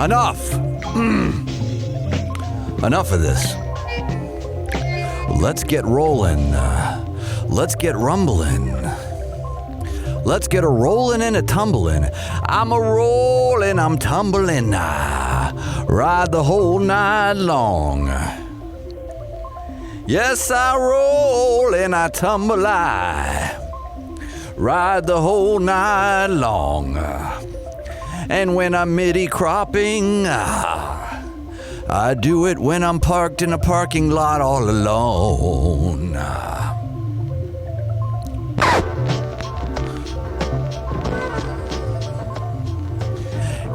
Enough. Enough of this. Let's get rolling. Let's get rumbling. Let's get a rolling and a tumbling. I'm a rolling, I'm tumbling. Ride the whole night long. Yes, I roll and I tumble. I ride the whole night long. And when I'm midi cropping, I do it when I'm parked in a parking lot all alone.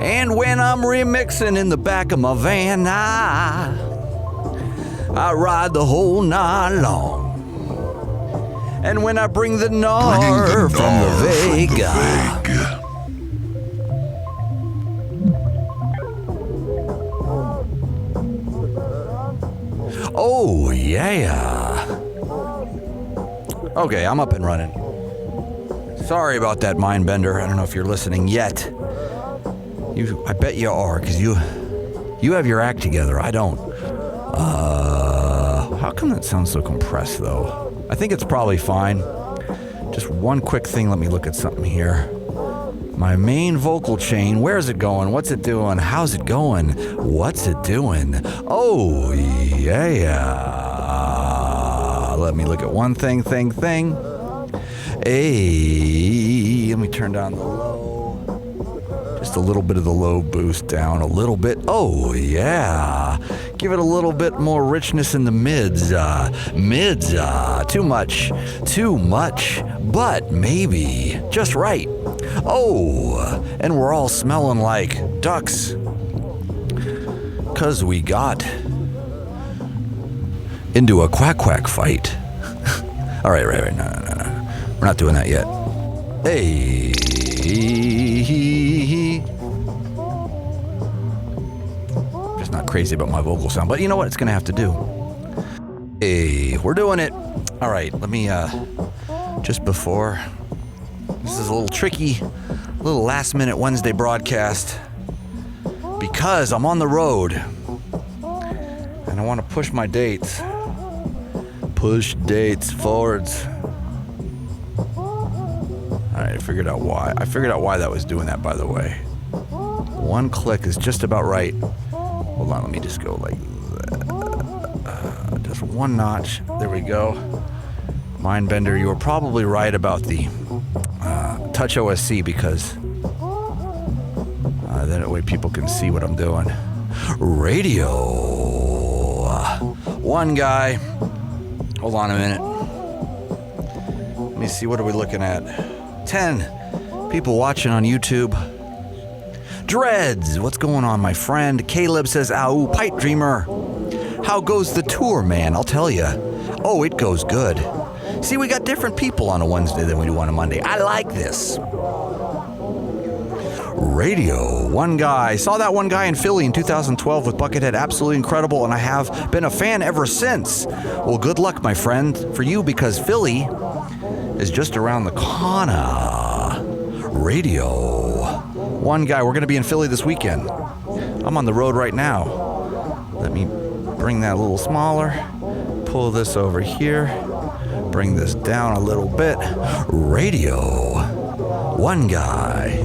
And when I'm remixing in the back of my van, I ride the whole night long. And when I bring the gnar from the Vega, oh, yeah. Okay, I'm up and running. Sorry about that, Mindbender. I don't know if you're listening yet. I bet you are, because you have your act together. I don't. How come that sounds so compressed, though? I think it's probably fine. Just one quick thing. Let me look at something here. My main vocal chain, where's it going? What's it doing? How's it going? What's it doing? Oh, yeah. Let me look at one thing. Hey, let me turn down the low. Just a little bit of the low boost down a little bit. Oh, yeah. Give it a little bit more richness in the mids. Too much, but maybe just right. Oh, and we're all smelling like ducks. 'Cause we got into a quack fight. All right. No. We're not doing that yet. Hey. Just not crazy about my vocal sound, but you know what? It's going to have to do. Hey, we're doing it. All right, let me, just before, this is a little tricky, little last minute Wednesday broadcast, because I'm on the road, and I want to push my dates. Push dates forwards. Alright, I figured out why that was doing that, by the way. One click is just about right. Hold on, let me just go like that. Just one notch. There we go. Mindbender, you were probably right about the Touch OSC, because that way people can see what I'm doing. Radio1Guy. Hold on a minute. Let me see, what are we looking at? 10 people watching on YouTube. Dreads, what's going on, my friend? Caleb says, "Ow, Pipe Dreamer. How goes the tour, man? I'll tell you. Oh, it goes good. See, we got different people on a Wednesday than we do on a Monday. I like this." Radio1Guy. Saw that one guy in Philly in 2012 with Buckethead. Absolutely incredible, and I have been a fan ever since. Well, good luck, my friend, for you, because Philly is just around the corner. Radio1Guy. We're going to be in Philly this weekend. I'm on the road right now. Let me bring that a little smaller. Pull this over here. Bring this down a little bit. Radio1Guy.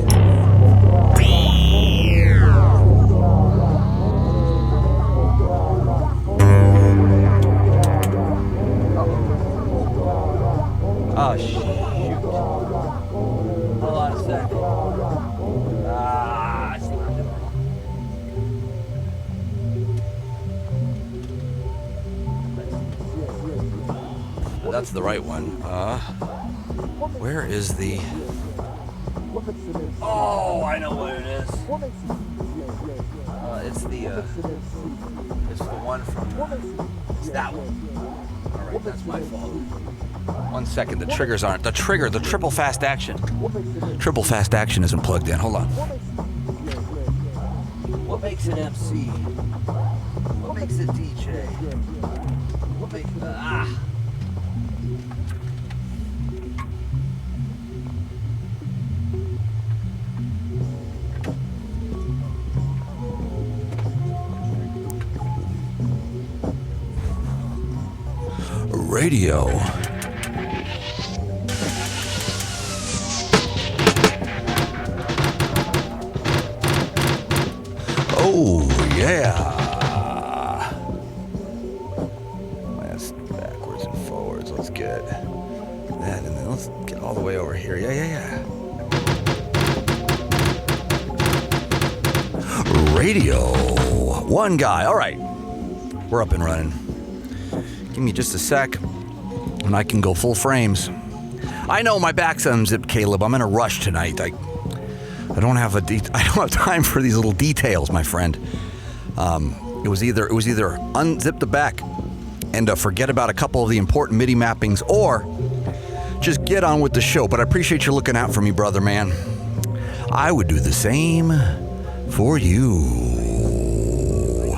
Oh, shoot. Hold on a sec. It's not doing it. That's the right one. Where is the... Oh, I know what it is. It's the one from... It's that one. All right, that's my fault. 1 second, the triggers aren't. The triple fast action. Triple fast action isn't plugged in. Hold on. What makes an MC? What makes a DJ? What makes... Radio. Oh, yeah. That's backwards and forwards. Let's get that, and then let's get all the way over here. Yeah. Radio1Guy. All right. We're up and running. Give me just a sec, and I can go full frames. I know my back's unzipped, Caleb. I'm in a rush tonight. I don't have I don't have time for these little details, my friend. It was either unzip the back and forget about a couple of the important MIDI mappings, or just get on with the show. But I appreciate you looking out for me, brother, man. I would do the same for you.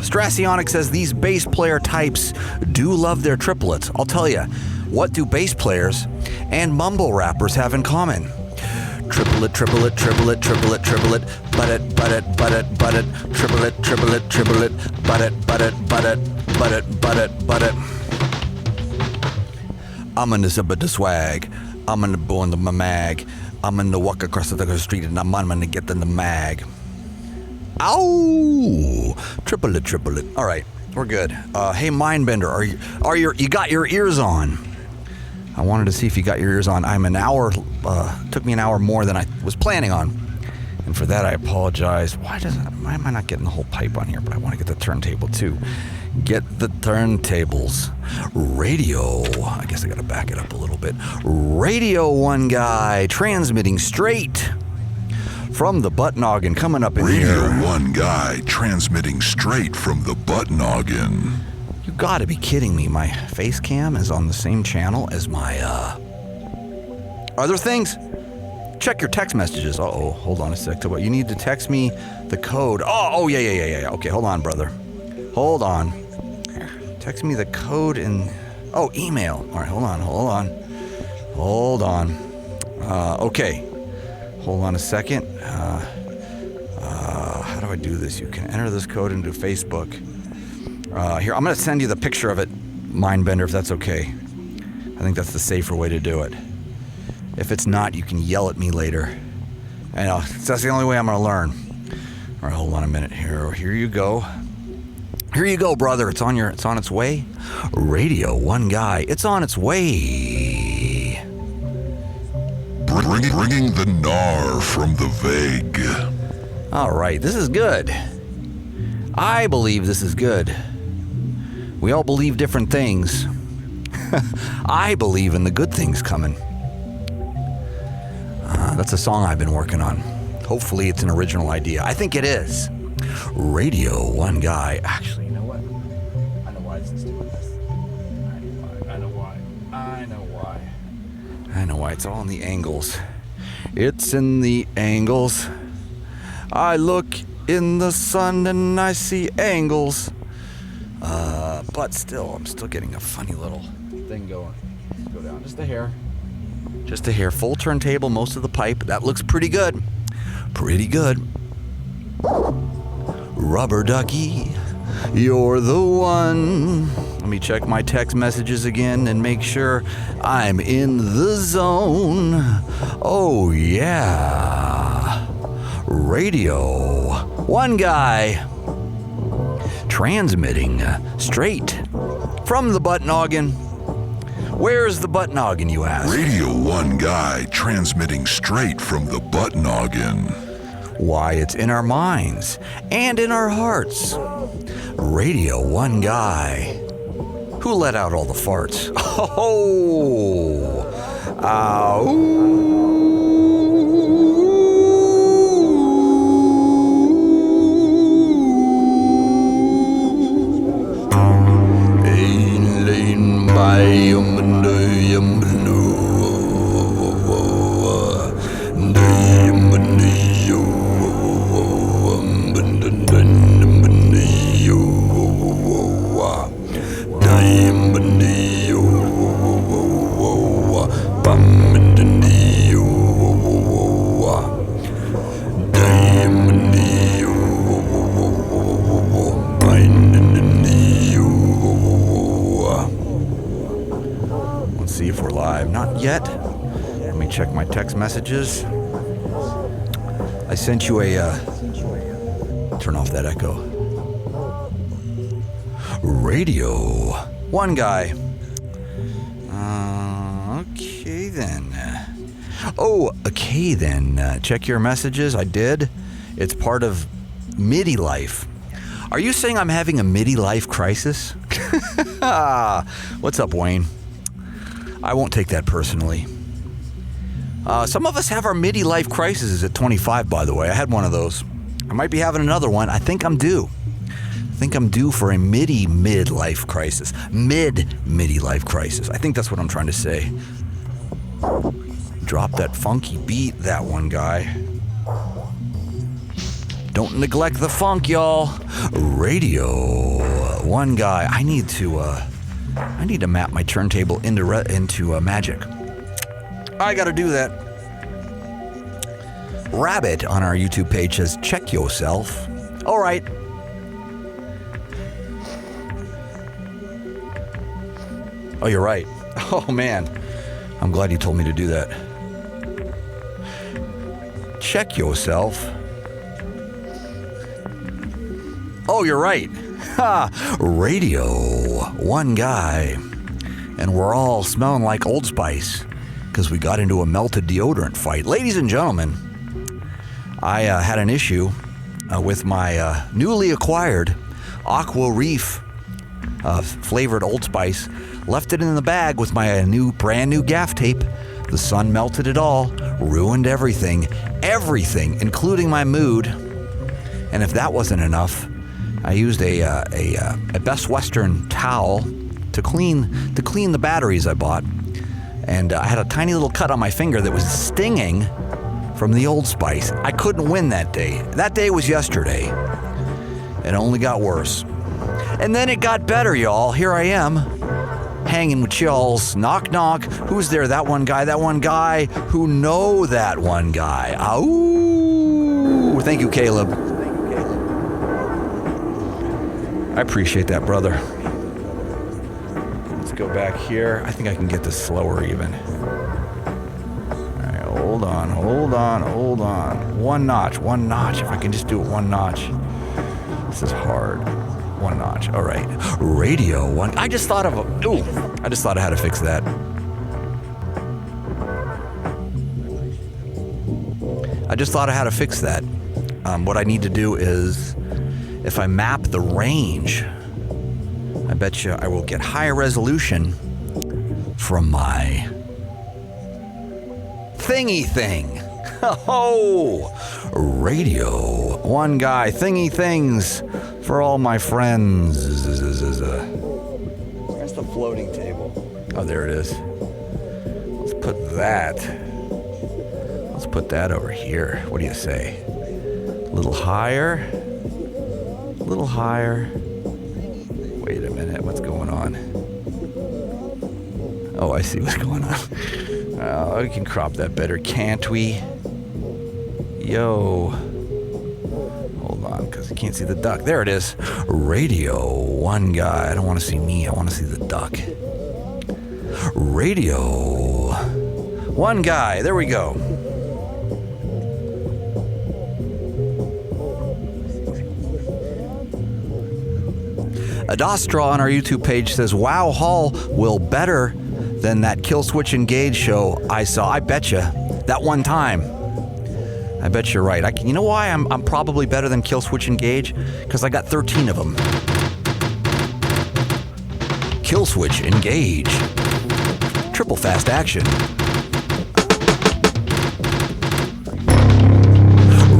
Strassionic says these bass player types do love their triplets. I'll tell you, what do bass players and mumble rappers have in common? Triplet, triplet, triplet, triplet, triplet, butt it, triplet, triplet, triplet, butt it. I'm in the zip of the swag. I'm in the bone of my mag. I'm in the walk across the street and I'm gonna get in the mag. Ow! Triplet. All right, we're good. Hey, Mindbender, you got your ears on? I wanted to see if you got your ears on. Took me an hour more than I was planning on. And for that, I apologize. Why am I not getting the whole pipe on here? But I want to get the turntable too. Get the turntables. Radio. I guess I got to back it up a little bit. Radio1Guy, transmitting straight from the butt noggin, coming up in here. Radio1Guy, transmitting straight from the butt noggin. You gotta be kidding me. My face cam is on the same channel as my, other things? Check your text messages. Uh-oh, hold on a sec. You need to text me the code. Oh, yeah. Okay, hold on, brother. Hold on. Text me the code and... Oh, email. All right, hold on. Okay. Hold on a second. How do I do this? You can enter this code into Facebook. Here, I'm going to send you the picture of it, Mindbender, if that's okay. I think that's the safer way to do it. If it's not, you can yell at me later. I know, that's the only way I'm going to learn. All right, hold on a minute here. Here you go. Here you go, brother. It's on its way. Radio1Guy. It's on its way. Bringing the gnar from the vague. All right, this is good. I believe this is good. We all believe different things. I believe in the good things coming. That's a song I've been working on. Hopefully it's an original idea. I think it is. Radio1Guy. Actually, you know what? I know why it's doing this. I know why. It's all in the angles. It's in the angles. I look in the sun and I see angles. But still, I'm still getting a funny little thing going. Let's go down just a hair. Just a hair. Full turntable, most of the pipe. That looks pretty good. Rubber ducky, you're the one. Let me check my text messages again and make sure I'm in the zone. Oh, yeah. Radio1Guy. Transmitting straight from the butt noggin. Where's the butt noggin, you ask? Radio1Guy, transmitting straight from the butt noggin. Why, it's in our minds and in our hearts. Radio1Guy. Who let out all the farts? Oh! Ow! have not yet. Let me check my text messages. I sent you a... turn off that echo. Radio1Guy. Okay then. Okay then. Check your messages. I did. It's part of MIDI life. Are you saying I'm having a MIDI life crisis? What's up, Wayne? I won't take that personally. Some of us have our MIDI life crises at 25, by the way. I had one of those. I might be having another one. I think I'm due. I think I'm due for a mid-life crisis. Mid-MIDI life crisis. I think that's what I'm trying to say. Drop that funky beat, that one guy. Don't neglect the funk, y'all. Radio1Guy. I need to map my turntable into Magic. I gotta do that. Rabbit on our YouTube page says, check yourself. All right. Oh, you're right. Oh, man. I'm glad you told me to do that. Check yourself. Oh, you're right. Ha! Radio1Guy. And we're all smelling like Old Spice because we got into a melted deodorant fight. Ladies and gentlemen, I had an issue with my newly acquired Aqua Reef flavored Old Spice. Left it in the bag with my brand new gaff tape. The sun melted it all, ruined everything, including my mood. And if that wasn't enough, I used a Best Western towel to clean the batteries I bought, and I had a tiny little cut on my finger that was stinging from the Old Spice. I couldn't win that day. That day was yesterday. It only got worse. And then it got better, y'all. Here I am, hanging with y'alls. Knock, knock. Who's there? That one guy who know that one guy. Ooh. Thank you, Caleb. I appreciate that, brother. Let's go back here. I think I can get this slower even. All right, hold on. One notch. If I can just do it one notch. This is hard. One notch. All right. Radio1. I just thought of how to fix that. What I need to do is, if I map the range, I bet you I will get higher resolution from my thingy thing. Oh, Radio1Guy thingy things for all my friends. Where's the floating table? Oh, there it is. Let's put that over here. What do you say? A little higher. Wait a minute, what's going on? Oh, I see what's going on. We can crop that better, can't we? Yo. Hold on, because I can't see the duck. There it is. Radio1Guy. I don't want to see me, I want to see the duck. Radio1Guy. There we go. Adastra on our YouTube page says, wow, Hall will better than that Kill Switch Engage show I saw. I betcha. That one time. I bet you're right. You know why I'm probably better than Kill Switch Engage? Because I got 13 of them. Kill Switch Engage. Triple fast action.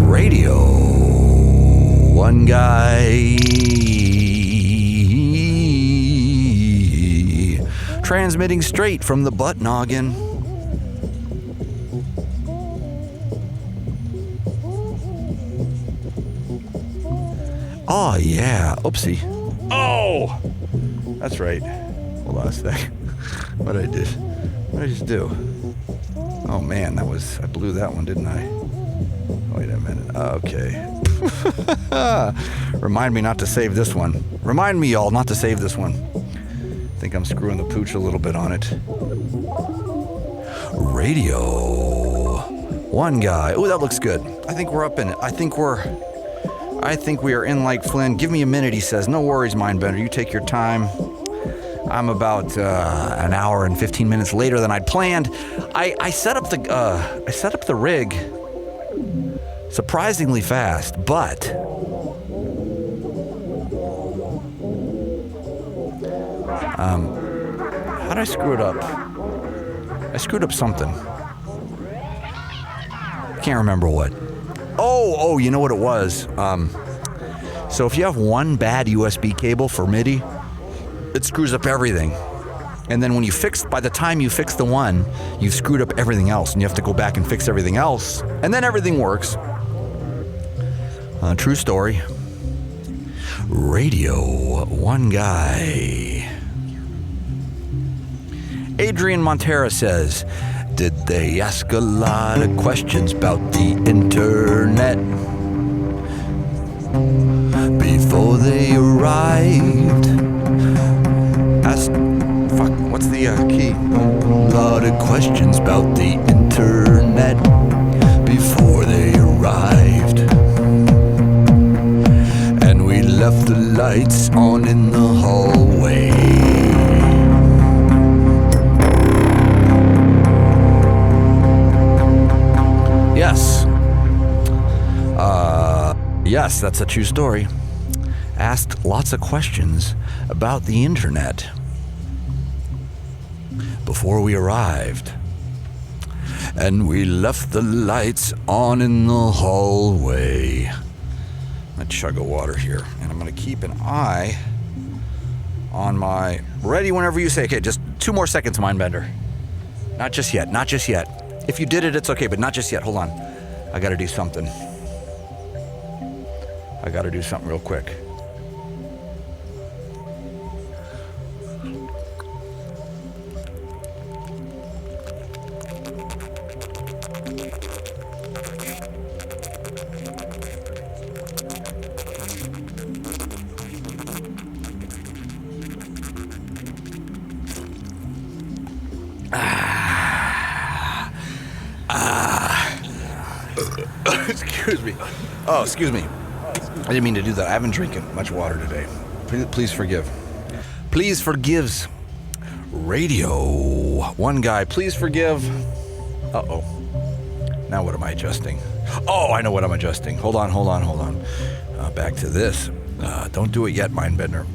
Radio1Guy. Transmitting straight from the butt noggin. Oh, yeah. Oopsie. Oh! That's right. Hold on a sec. What did I just do? Oh, man, I blew that one, didn't I? Wait a minute. Okay. Remind me not to save this one. Remind me, y'all, not to save this one. I think I'm screwing the pooch a little bit on it. Radio 1 Guy. Oh, that looks good. I think we're up in it. I think we are in like Flynn. Give me a minute, he says. No worries, Mindbender. You take your time. I'm about an hour and 15 minutes later than I'd planned. I set up the rig surprisingly fast, but how'd I screw it up? I screwed up something. Can't remember what. Oh, you know what it was? So if you have one bad USB cable for MIDI, it screws up everything. And then by the time you fix the one, you've screwed up everything else, and you have to go back and fix everything else, and then everything works. True story. Radio 1 Guy. Adrian Montera says, did they ask a lot of questions about the internet before they arrived? What's the key? A lot of questions about the internet before they arrived. And we left the lights on in the hallway. Yes, that's a true story. Asked lots of questions about the internet before we arrived. And we left the lights on in the hallway. I'm gonna chug a water here, and I'm gonna keep an eye on my... Ready whenever you say. Okay, just 2 more seconds, Mindbender. Not just yet. If you did it, it's okay, but not just yet. Hold on. I gotta do something. Real quick. Excuse me. Oh, excuse me. I didn't mean to do that. I haven't drinking much water today. Please forgive. Please forgives. Radio 1 Guy. Please forgive. Uh-oh. Now what am I adjusting? Oh, I know what I'm adjusting. Hold on. Back to this. Don't do it yet, Mindbender.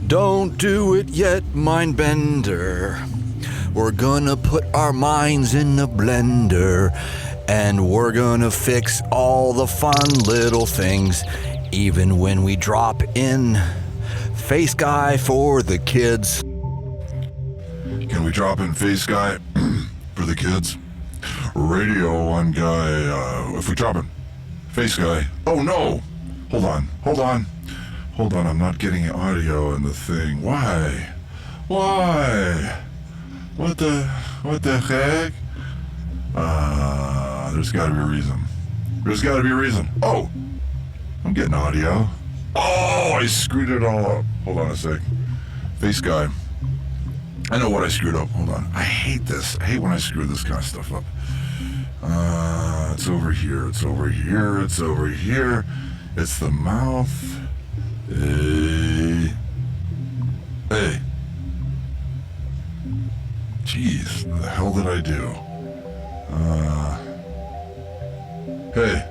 Don't do it yet, Mindbender. We're gonna put our minds in the blender. And we're gonna fix all the fun little things, even when we drop in Face Guy for the kids. Can we drop in Face Guy for the kids? Radio 1 Guy, if we drop in Face Guy. Oh no! Hold on, I'm not getting audio in the thing. Why? What the heck? There's gotta be a reason. Oh! I'm getting audio. Oh, I screwed it all up. Hold on a sec. Face Guy. I know what I screwed up. Hold on. I hate this. I hate when I screw this kind of stuff up. It's over here. It's the mouth. Hey. Jeez, what the hell did I do? Hey.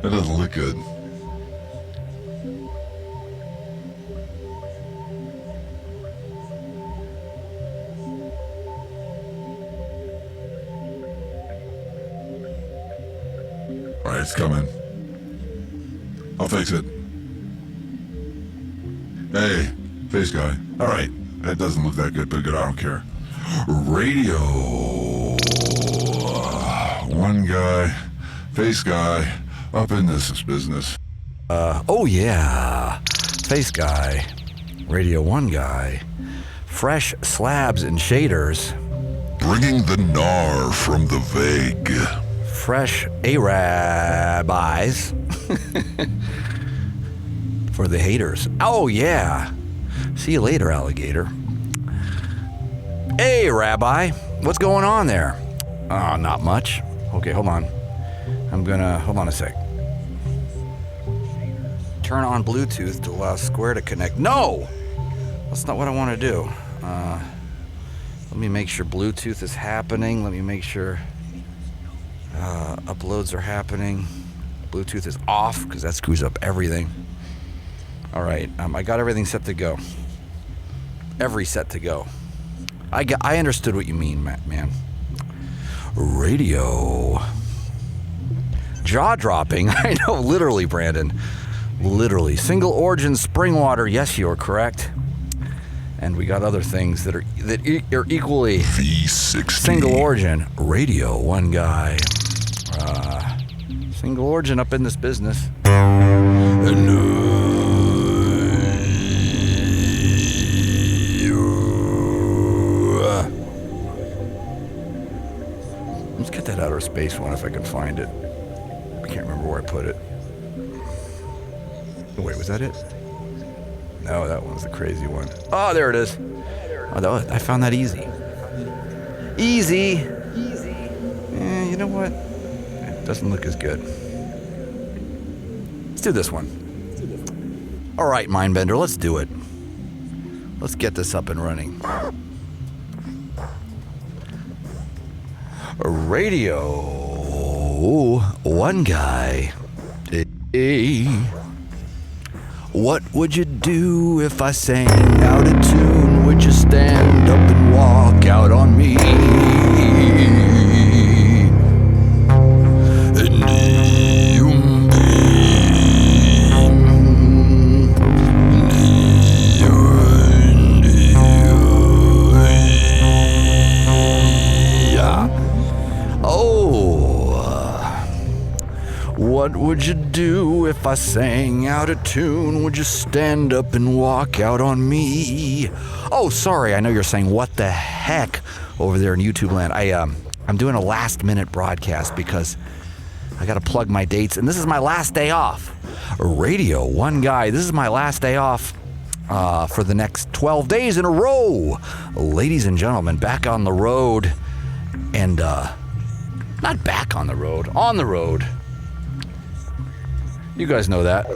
That doesn't look good. Alright, it's coming. I'll fix it. Hey, Face Guy. Alright, that doesn't look that good, but good, I don't care. Radio 1 Guy, Face Guy, up in this business. Oh yeah, Face Guy, Radio 1 Guy, fresh slabs and shaders. Bringing the gnar from the vague. Fresh Arab eyes for the haters. Oh yeah, see you later, alligator. Hey, Rabbi, what's going on there? Not much. Okay, hold on. Hold on a sec. Turn on Bluetooth to allow Square to connect. No! That's not what I want to do. Let me make sure Bluetooth is happening. Let me make sure uploads are happening. Bluetooth is off because that screws up everything. All right, I got everything set to go. Every set to go. I understood what you mean, man. Radio. Jaw-dropping. I know, literally, Brandon. Literally. Single origin spring water. Yes, you're correct. And we got other things that are equally V60. single origin. Radio1Guy. Single origin up in this business. Let's get that outer space one if I can find it. I can't remember where I put it. Oh, wait, was that it? No, that one's the crazy one. Oh, there it is. Oh, I found that easy. Easy. You know what? It doesn't look as good. Let's do this one. All right, Mindbender, let's do it. Let's get this up and running. Radio1Guy. Hey. What would you do if I sang out of tune? Would you stand up and walk out on me? What would you do if I sang out of tune? Would you stand up and walk out on me? Oh, sorry, I know you're saying, what the heck, over there in YouTube land. I'm doing a last-minute broadcast because I got to plug my dates, and this is my last day off. Radio1Guy, this is my last day off for the next 12 days in a row. Ladies and gentlemen, back on the road, and not back on the road, on the road. You guys know that.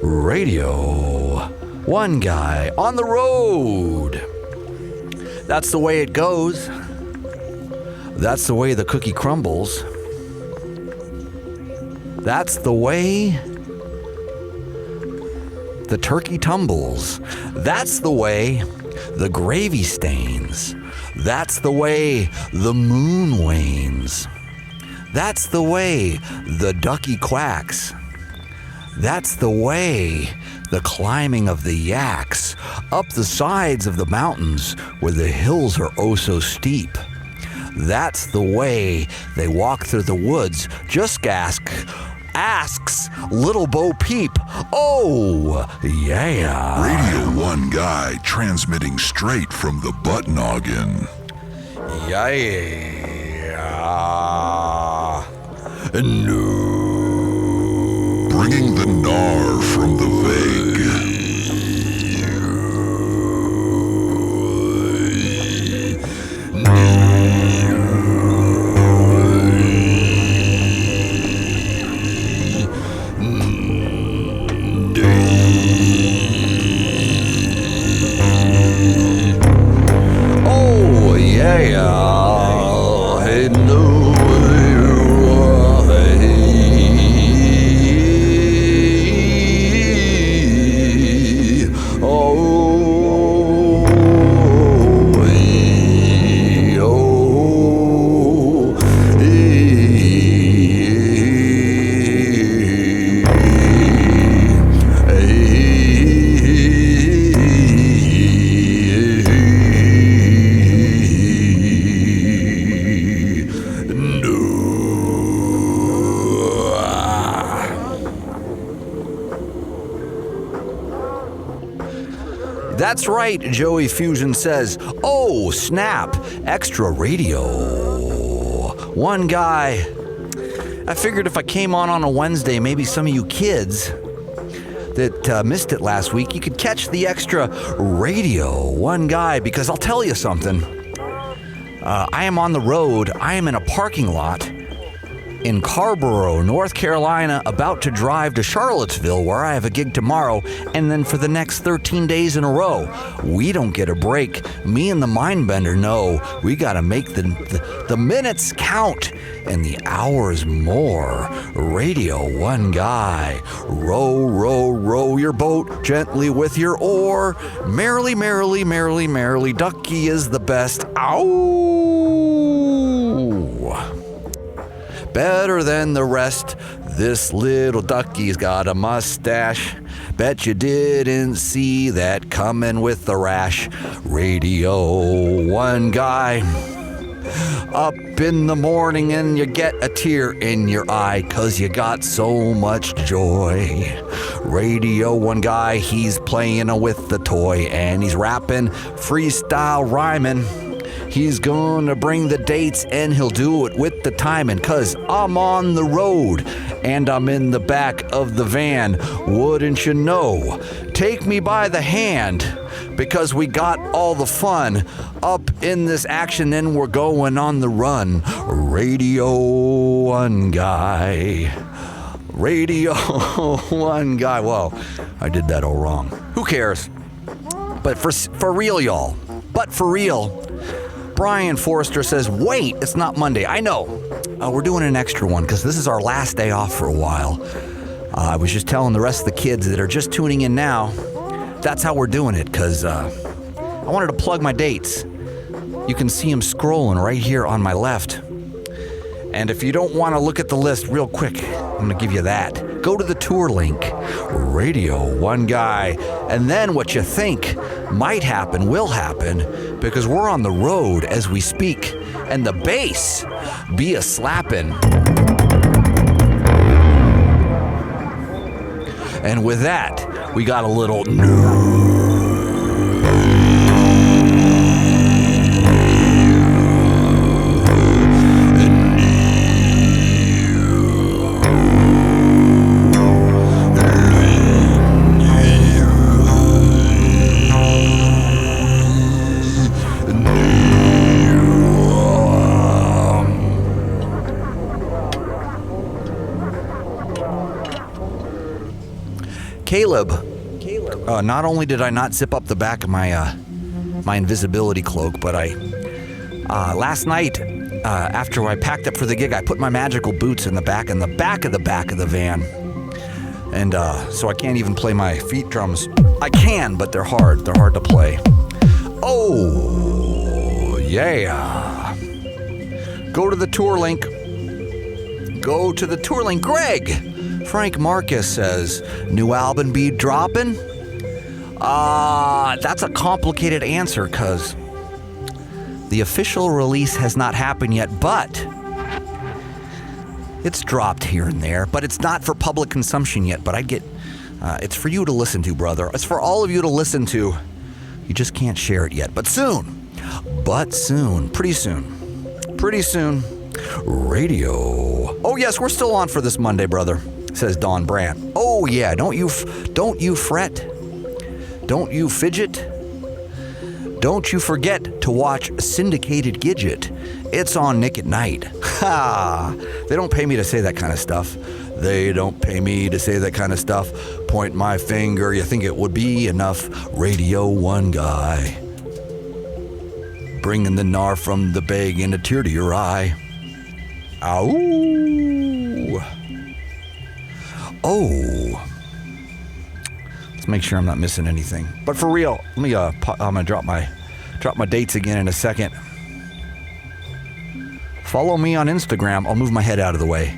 Radio1Guy on the road. That's the way it goes. That's the way the cookie crumbles. That's the way the turkey tumbles. That's the way the gravy stains. That's the way the moon wanes. That's the way the ducky quacks. That's the way the climbing of the yaks up the sides of the mountains where the hills are oh so steep. That's the way they walk through the woods. Just asks Little Bo Peep. Oh, yeah. Radio1Guy transmitting straight from the butt noggin. Yeah. No. Bringing the gnar from the vague. Oh, yeah. Hey, no. That's right, Joey Fusion says. Oh, snap. Extra radio. One guy. I figured if I came on a Wednesday, maybe some of you kids that missed it last week, you could catch the extra Radio 1 Guy, because I'll tell you something. I am on the road. I am in a parking lot in Carborough, North Carolina, about to drive to Charlottesville, where I have a gig tomorrow, and then for the next 13 days in a row. We don't get a break. Me and the Mindbender know we got to make the minutes count and the hours more. Radio 1 Guy. Row, row, row your boat gently with your oar. Merrily, merrily, merrily, merrily, ducky is the best. Ow! Better than the rest, this little ducky's got a mustache. Bet you didn't see that coming with the rash. Radio 1 Guy. Up in the morning and you get a tear in your eye, 'cause you got so much joy. Radio 1 Guy, he's playing with the toy, and he's rapping, freestyle rhyming. He's gonna bring the dates, and he'll do it with the timing, 'cause I'm on the road and I'm in the back of the van. Wouldn't you know? Take me by the hand, because we got all the fun up in this action, and we're going on the run. Radio 1 Guy. Radio 1 Guy. Whoa, I did that all wrong. Who cares? But for real, y'all. But for real. Brian Forrester says, wait, it's not Monday. I know. We're doing an extra one because this is our last day off for a while. I was just telling the rest of the kids that are just tuning in now, that's how we're doing it, because I wanted to plug my dates. You can see them scrolling right here on my left. And if you don't want to look at the list real quick, I'm going to give you that. Go to the tour link, Radio 1 Guy, and then what you think might happen will happen, because we're on the road as we speak, and the bass be a slapping. And with that, we got a little Caleb. Not only did I not zip up the back of my my invisibility cloak, but I last night after I packed up for the gig, I put my magical boots in the back of the van, and so I can't even play my feet drums. I can, but they're hard. They're hard to play. Oh yeah! Go to the tour link. Go to the tour link, Greg. Frank Marcus says, new album be dropping? That's a complicated answer, because the official release has not happened yet, but it's dropped here and there, but it's not for public consumption yet. But it's for you to listen to, brother. It's for all of you to listen to. You just can't share it yet, but soon, pretty soon, radio. Oh yes, we're still on for this Monday, brother, says Don Brandt. Oh yeah, don't you fret, don't you fidget, don't you forget to watch Syndicated Gidget. It's on Nick at Night. Ha! They don't pay me to say that kind of stuff. Point my finger, you think it would be enough. Radio 1 Guy. Bringing the gnar from the bag and a tear to your eye. Ow! Oh. Let's make sure I'm not missing anything. But for real, let me I'm gonna drop my dates again in a second. Follow me on Instagram. I'll move my head out of the way.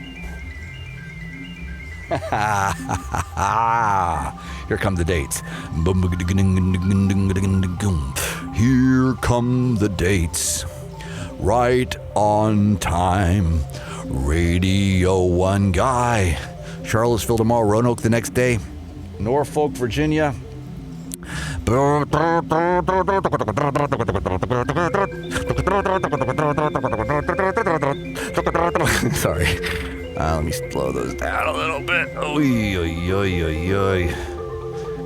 Here come the dates. Here come the dates. Right on time. Radio 1 Guy. Charlottesville tomorrow, Roanoke the next day. Norfolk, Virginia. Sorry. Let me slow those down a little bit. Oy, oy, oy, oy, oy.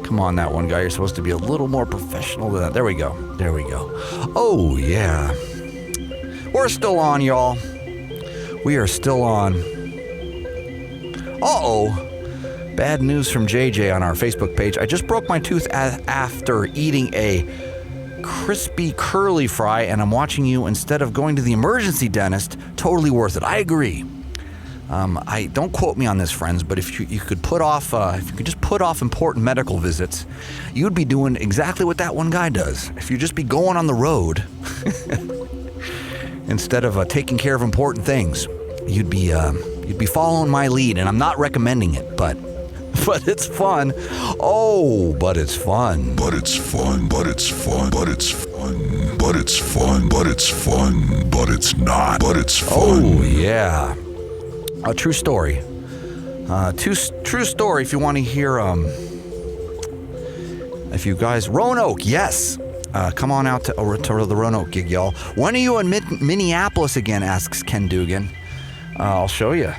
Come on, that one guy. You're supposed to be a little more professional than that. There we go. There we go. Oh, yeah. We're still on, y'all. We are still on. Uh-oh. Bad news from JJ on our Facebook page. I just broke my tooth after eating a crispy curly fry, and I'm watching you instead of going to the emergency dentist. Totally worth it. I agree. I don't quote me on this, friends, but if you could put off, if you could just put off important medical visits, you'd be doing exactly what that one guy does. If you just be going on the road instead of taking care of important things, you'd be following my lead, and I'm not recommending it, but it's fun. Oh, but it's fun. But it's fun. But it's fun. But it's fun. But it's fun. But it's fun. But it's not. But it's fun. Oh, yeah. A true story. True story if you want to hear, if you guys, Roanoke, yes. Come on out to the Roanoke gig, y'all. When are you in Minneapolis again, asks Ken Dugan. I'll show you.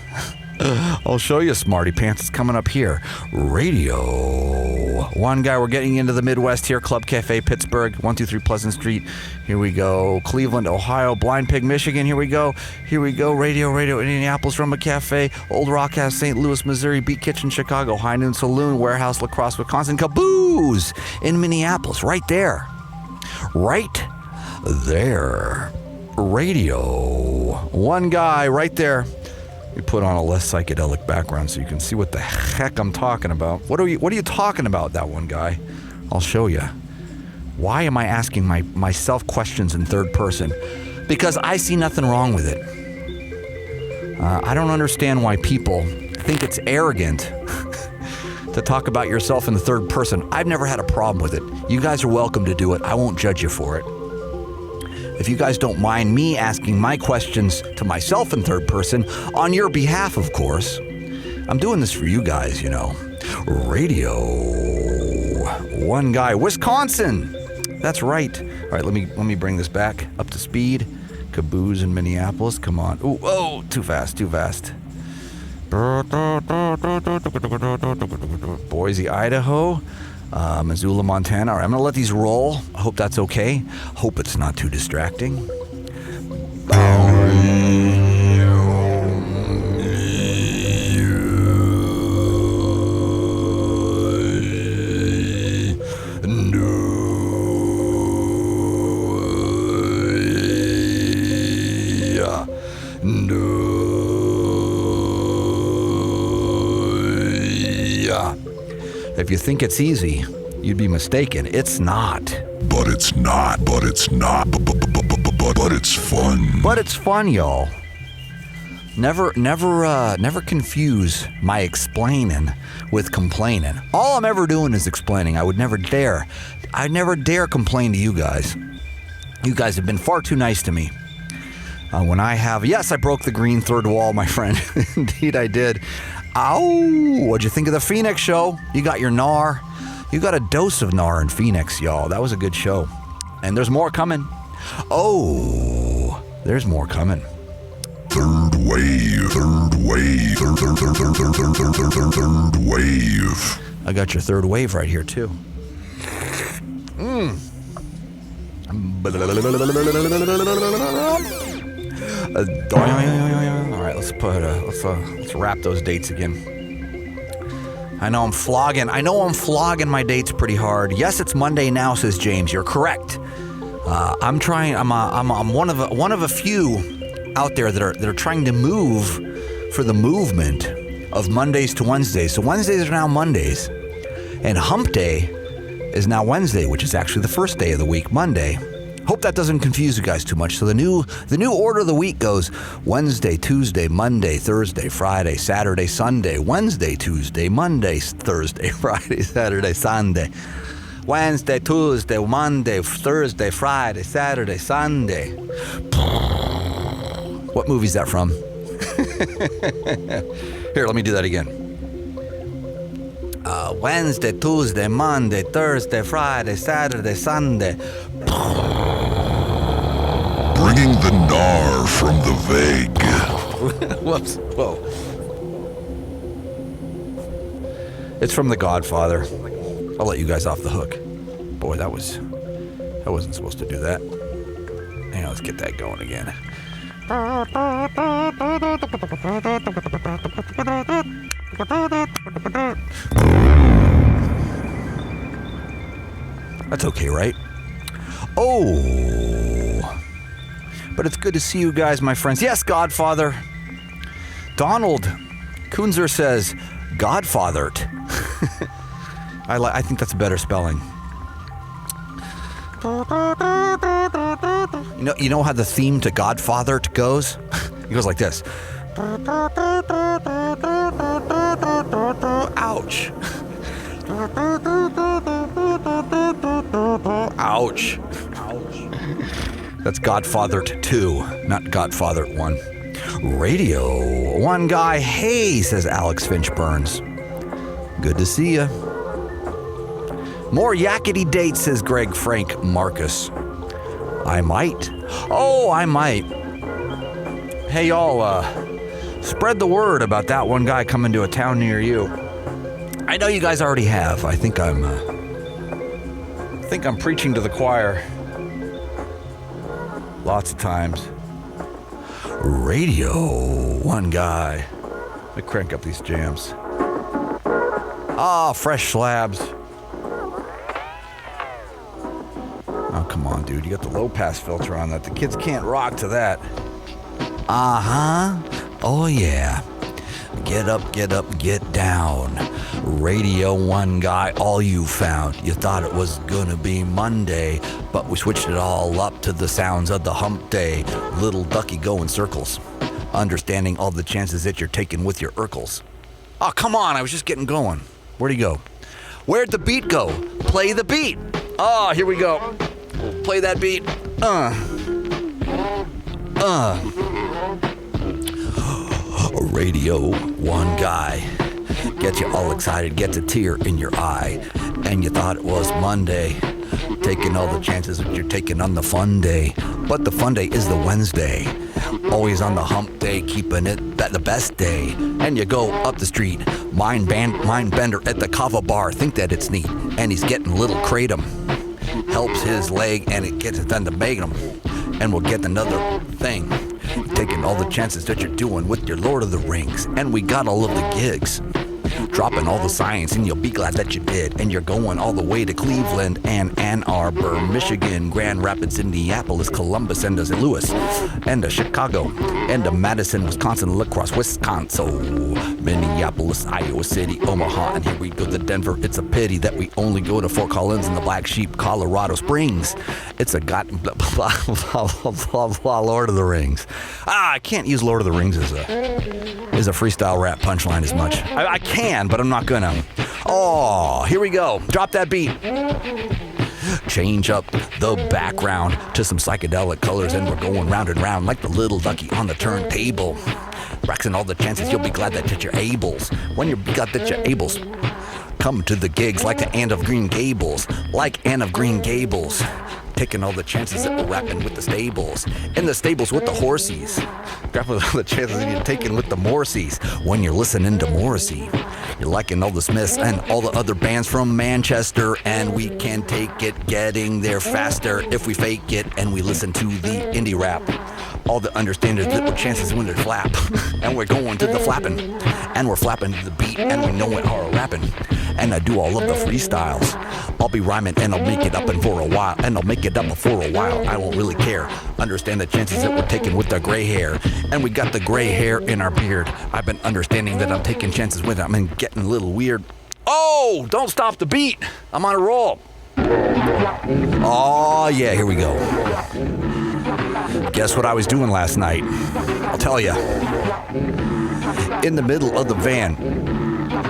I'll show you, Smarty Pants. It's coming up here. Radio1Guy. We're getting into the Midwest here. Club Cafe, Pittsburgh, 123 Pleasant Street. Here we go. Cleveland, Ohio. Blind Pig, Michigan. Here we go. Here we go. Radio, Indianapolis, Rumba Cafe. Old Rock House, St. Louis, Missouri. Beat Kitchen, Chicago. High Noon Saloon. Warehouse, La Crosse, Wisconsin. Caboose in Minneapolis. Right there. Right there. Radio1Guy. Right there. We put on a less psychedelic background so you can see what the heck I'm talking about. What are you talking about, that one guy? I'll show you. Why am I asking myself questions in third person? Because I see nothing wrong with it. I don't understand why people think it's arrogant to talk about yourself in the third person. I've never had a problem with it. You guys are welcome to do it. I won't judge you for it. If you guys don't mind me asking my questions to myself in third person, on your behalf, of course. I'm doing this for you guys, you know. Radio1Guy, Wisconsin. That's right. All right, let me bring this back up to speed. Caboose in Minneapolis. Come on. Ooh, whoa, too fast. Boise, Idaho. Missoula, Montana. All right, I'm going to let these roll. I hope that's okay. Hope it's not too distracting. If you think it's easy, you'd be mistaken. It's not. But it's not. But it's not. But it's fun. But it's fun, y'all. Never confuse my explaining with complaining. All I'm ever doing is explaining. I'd never dare complain to you guys. You guys have been far too nice to me. Yes, I broke the green third wall, my friend. Indeed, I did. Ow! What'd you think of the Phoenix show? You got your NAR. You got a dose of NAR in Phoenix, y'all. That was a good show. And there's more coming. Oh, there's more coming. Third wave. I got your third wave right here, too. All right, let's wrap those dates again. I know I'm flogging my dates pretty hard. Yes, it's Monday now, says James. You're correct. I'm one of a few out there that are trying to move for the movement of Mondays to Wednesdays. So Wednesdays are now Mondays, and Hump Day is now Wednesday, which is actually the first day of the week, Monday. Hope that doesn't confuse you guys too much. So the new order of the week goes Wednesday, Tuesday, Monday, Thursday, Friday, Saturday, Sunday. Wednesday, Tuesday, Monday, Thursday, Friday, Saturday, Sunday. Wednesday, Tuesday, Monday, Thursday, Friday, Saturday, Sunday. What movie's that from? Here, let me do that again. Wednesday, Tuesday, Monday, Thursday, Friday, Saturday, Sunday. Bringing the gnar from the vague. Whoops. Whoa. It's from The Godfather. I'll let you guys off the hook. Boy, I wasn't supposed to do that. Hang on, let's get that going again. That's okay, right? Oh, but it's good to see you guys, my friends. Yes, Godfather. Donald Kunzer says Godfathered. I think that's a better spelling. You know how the theme to Godfathered goes? It goes like this. Ouch. Ouch. That's Godfathered 2, not Godfather 1. Radio1Guy, hey, says Alex Finch Burns. Good to see ya. More yakety dates, says Greg Frank Marcus. I might. Oh, I might. Hey, y'all, spread the word about that one guy coming to a town near you. I know you guys already have. I think I'm preaching to the choir. Lots of times. Radio1Guy. Let me crank up these jams. Ah, fresh slabs. Oh, come on, dude. You got the low-pass filter on that. The kids can't rock to that. Uh-huh. Oh, yeah. Get up, get down. Radio1Guy, all you found. You thought it was gonna be Monday, but we switched it all up to the sounds of the hump day. Little ducky go in circles, understanding all the chances that you're taking with your Urkels. Oh, come on, I was just getting going. Where'd he go? Where'd the beat go? Play the beat. Oh, here we go. Play that beat. Radio1Guy. Get you all excited, gets a tear in your eye. And you thought it was Monday. Taking all the chances that you're taking on the fun day. But the fun day is the Wednesday. Always on the hump day, keeping it the best day. And you go up the street, mind bender at the kava bar, think that it's neat. And he's getting little kratom. Helps his leg and it gets it then to magnum. And we'll get another thing. Taking all the chances that you're doing with your Lord of the Rings. And we got all of the gigs. Dropping all the science and you'll be glad that you did. And you're going all the way to Cleveland and Ann Arbor, Michigan, Grand Rapids, Indianapolis, Columbus, and to Louis, and to Chicago, and to Madison, Wisconsin, La Crosse, Wisconsin, Minneapolis, Iowa City, Omaha, and here we go to Denver. It's a pity that we only go to Fort Collins and the Black Sheep, Colorado Springs. It's a blah, blah, blah, Lord of the Rings. I can't use Lord of the Rings as a freestyle rap punchline as much. I can, but I'm not gonna. Oh, here we go. Drop that beat. Change up the background to some psychedelic colors, and we're going round and round like the little ducky on the turntable. Practicing all the chances, you'll be glad that you're ables. When you're glad that you're ables, come to the gigs like the Anne of Green Gables. Like Anne of Green Gables. Taking all the chances that we're rapping with the stables. In the stables with the horsies. Grabbing all the chances that you're taking with the Morseys. When you're listening to Morrissey. You're liking all the Smiths and all the other bands from Manchester. And we can take it, getting there faster if we fake it and we listen to the indie rap. All the understanders that we're chances when they flap. And we're going to the flapping. And we're flapping to the beat and we know it are rapping. And I do all of the freestyles. I'll be rhyming and I'll make it up and for a while. And I'll make it up for a while. I won't really care. Understand the chances that we're taking with the gray hair. And we got the gray hair in our beard. I've been understanding that I'm taking chances with it. I'm getting a little weird. Oh, don't stop the beat. I'm on a roll. Oh, yeah, here we go. Guess what I was doing last night? I'll tell you. In the middle of the van,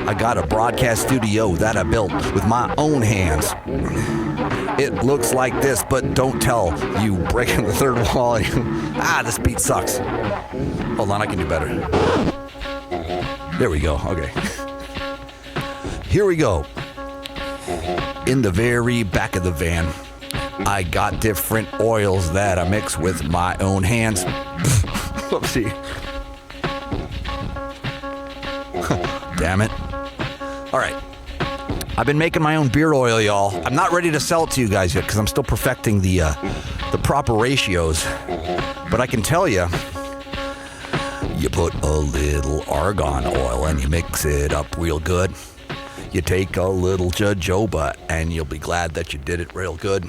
I got a broadcast studio that I built with my own hands. It looks like this, but don't tell you breaking the third wall. This beat sucks. Hold on, I can do better. There we go, okay. Here we go. In the very back of the van, I got different oils that I mix with my own hands. Whoopsie. Damn it. All right. I've been making my own beard oil, y'all. I'm not ready to sell it to you guys yet because I'm still perfecting the proper ratios. But I can tell you, you put a little argan oil and you mix it up real good. You take a little jojoba and you'll be glad that you did it real good.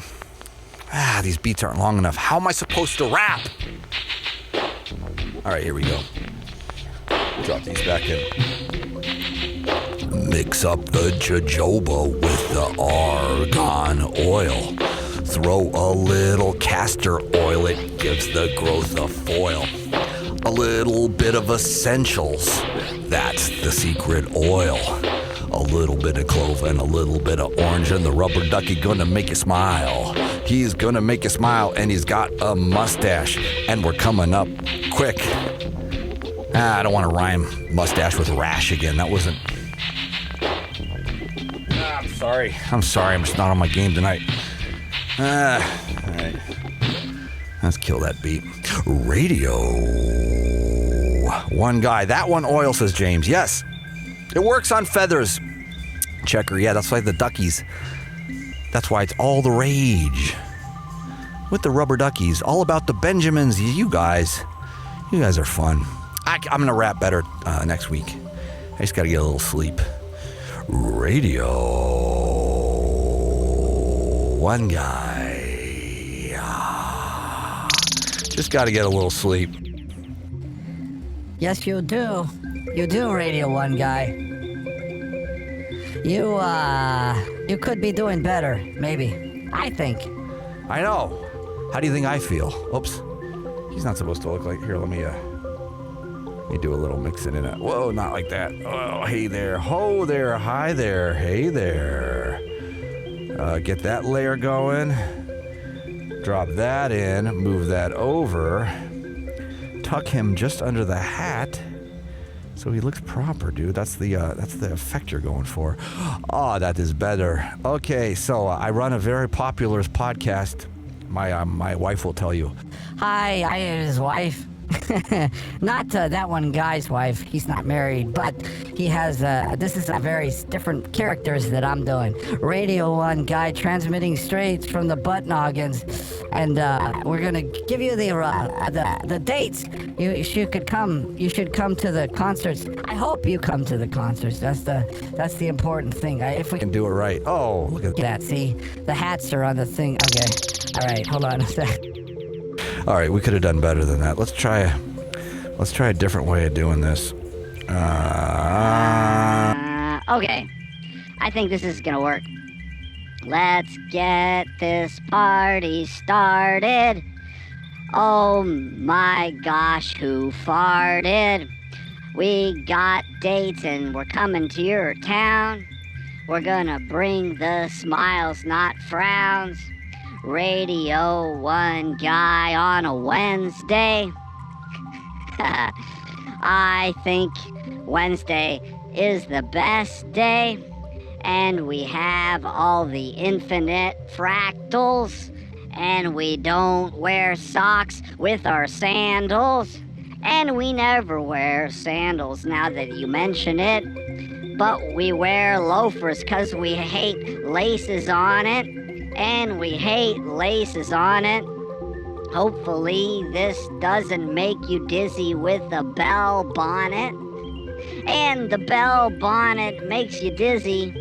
These beats aren't long enough. How am I supposed to rap? All right, here we go. Drop these back in. Mix up the jojoba with the argan oil. Throw a little castor oil, it gives the growth a foil. A little bit of essentials, that's the secret oil. A little bit of clove and a little bit of orange, and the rubber ducky gonna make you smile. He's gonna make you smile, and he's got a mustache, and we're coming up quick. I don't want to rhyme mustache with rash again. That wasn't... I'm sorry. I'm just not on my game tonight. All right. Let's kill that beat. Radio1Guy. That one oil, says James. Yes. It works on feathers. Checker. Yeah, that's like the duckies. That's why it's all the rage. With the rubber duckies. All about the Benjamins. You guys are fun. I'm going to rap better next week. I just got to get a little sleep. Radio1Guy. Just got to get a little sleep. Yes, you do. You do, Radio1Guy. You could be doing better, maybe. I think. I know. How do you think I feel? Oops. He's not supposed to look like... Here, let me do a little mixing in it. Whoa, not like that. Oh, hey there. Ho there. Hi there. Hey there. Get that layer going. Drop that in. Move that over. Tuck him just under the hat so he looks proper, dude. That's the effect you're going for. Oh, that is better. Okay, so I run a very popular podcast. My wife will tell you. Hi, I am his wife. Not that one guy's wife. He's not married, but he has. This is a very different characters that I'm doing. Radio1Guy transmitting straight from the butt noggins, and we're gonna give you the dates. You should come. You should come to the concerts. I hope you come to the concerts. That's the important thing. If we can do it right. Oh, look at that. See, the hats are on the thing. Okay. All right. Hold on a sec. All right, we could have done better than that. Let's try a different way of doing this. Okay. I think this is gonna work. Let's get this party started. Oh my gosh, who farted? We got dates and we're coming to your town. We're gonna bring the smiles, not frowns. Radio1Guy on a Wednesday. I think Wednesday is the best day, and we have all the infinite fractals, and we don't wear socks with our sandals, and we never wear sandals now that you mention it, but we wear loafers 'cause we hate laces on it. And we hate laces on it. Hopefully this doesn't make you dizzy with the bell bonnet. And the bell bonnet makes you dizzy.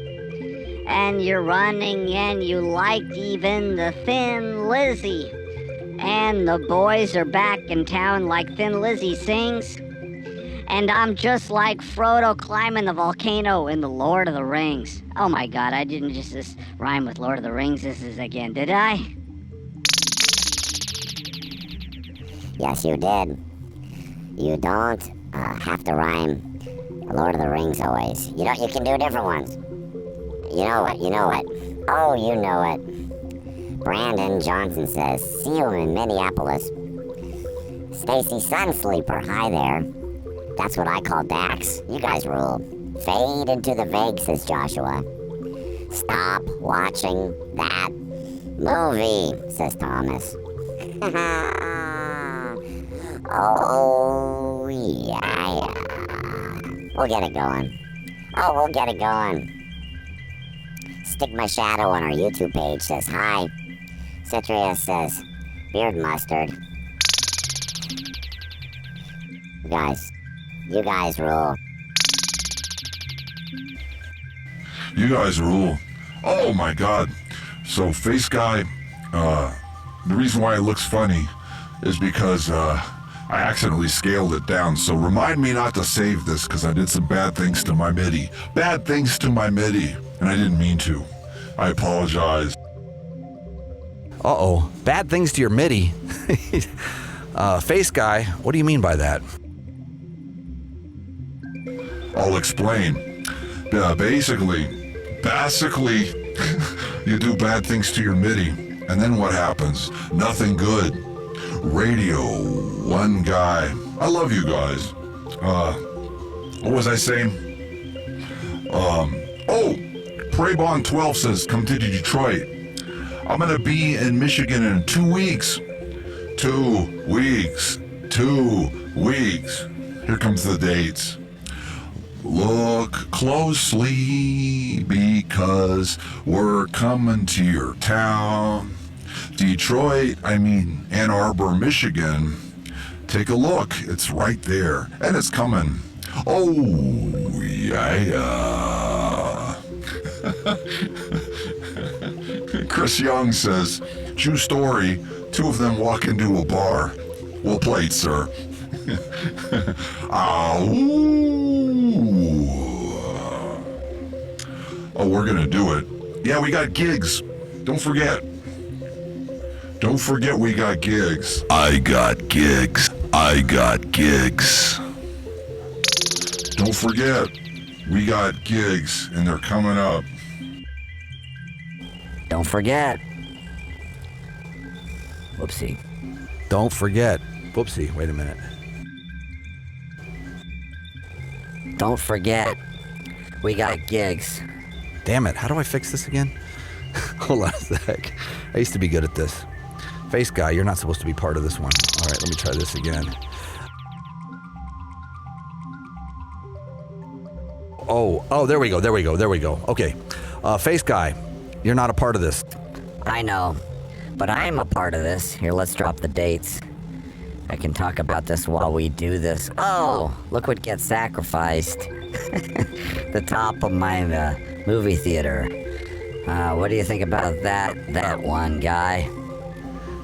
And you're running and you liked even the Thin Lizzy. And the boys are back in town like Thin Lizzy sings. And I'm just like Frodo climbing the volcano in The Lord of the Rings. Oh my god, I didn't just rhyme with Lord of the Rings. This is again, did I? Yes, you did. You don't have to rhyme Lord of the Rings always. You can do different ones. You know what? Oh, you know it. Brandon Johnson says, see you in Minneapolis. Stacy Sunsleeper, hi there. That's what I call Dax. You guys rule. Fade into the vague, says Joshua. Stop watching that movie, says Thomas. Oh, yeah. We'll get it going. Stigma Shadow on our YouTube page says hi. Citrus says beard mustard. You guys rule. You guys rule. Oh my God. So Face Guy, the reason why it looks funny is because I accidentally scaled it down. So remind me not to save this because I did some bad things to my MIDI. Bad things to my MIDI. And I didn't mean to. I apologize. Uh-oh. Bad things to your MIDI. Face Guy, what do you mean by that? I'll explain. Basically, you do bad things to your MIDI, and then what happens? Nothing good. Radio1Guy. I love you guys. What was I saying? Praybon 12 says, come to Detroit. I'm gonna be in Michigan in 2 weeks. 2 weeks. 2 weeks. Here comes the dates. Look closely because we're coming to your town. Detroit, Ann Arbor, Michigan. Take a look, it's right there, and it's coming. Oh, yeah. Chris Young says, true story, 2 of them walk into a bar. Well played, sir. Oh, we're gonna do it. Yeah, we got gigs. Don't forget. Don't forget we got gigs. I got gigs. Don't forget, we got gigs, and they're coming up. Don't forget. Whoopsie. Don't forget. Whoopsie, wait a minute. Don't forget. We got gigs. Damn it, how do I fix this again? Hold on a sec. I used to be good at this. Face Guy, you're not supposed to be part of this one. All right, let me try this again. Oh, there we go. Okay. Face Guy, you're not a part of this. I know, but I'm a part of this. Here, let's drop the dates. I can talk about this while we do this. Oh, look what gets sacrificed. The top of my movie theater. What do you think about that one, guy?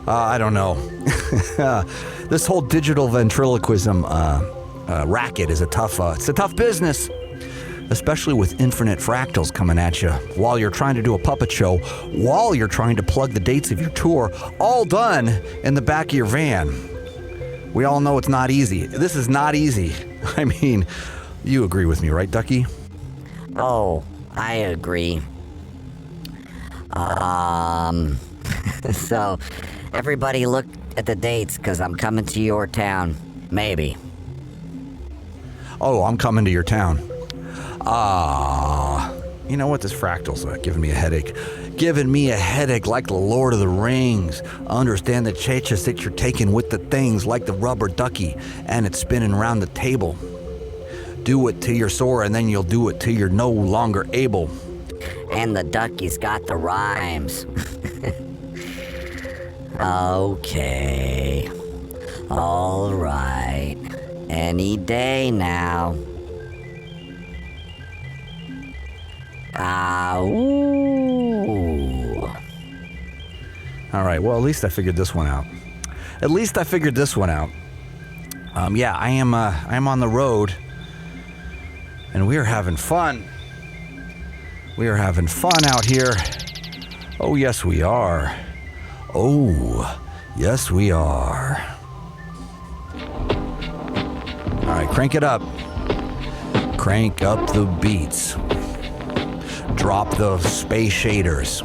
I don't know. This whole digital ventriloquism racket is it's a tough business, especially with infinite fractals coming at you while you're trying to do a puppet show, while you're trying to plug the dates of your tour, all done in the back of your van. We all know it's not easy. This is not easy. You agree with me, right, Ducky? Oh, I agree. So, everybody look at the dates, because I'm coming to your town. Maybe. Oh, I'm coming to your town. You know what? This fractal's giving me a headache. Giving me a headache like the Lord of the Rings. Understand the chances that you're taking with the things like the rubber ducky, and it's spinning around the table. Do it till you're sore, and then you'll do it till you're no longer able. And the ducky's got the rhymes. Okay. All right. Any day now. Ooh. All right, well, at least I figured this one out. Yeah, I am on the road, and we are having fun. We are having fun out here. Oh, yes, we are. Oh, yes, we are. All right, crank it up. Crank up the beats. Drop the space shaders.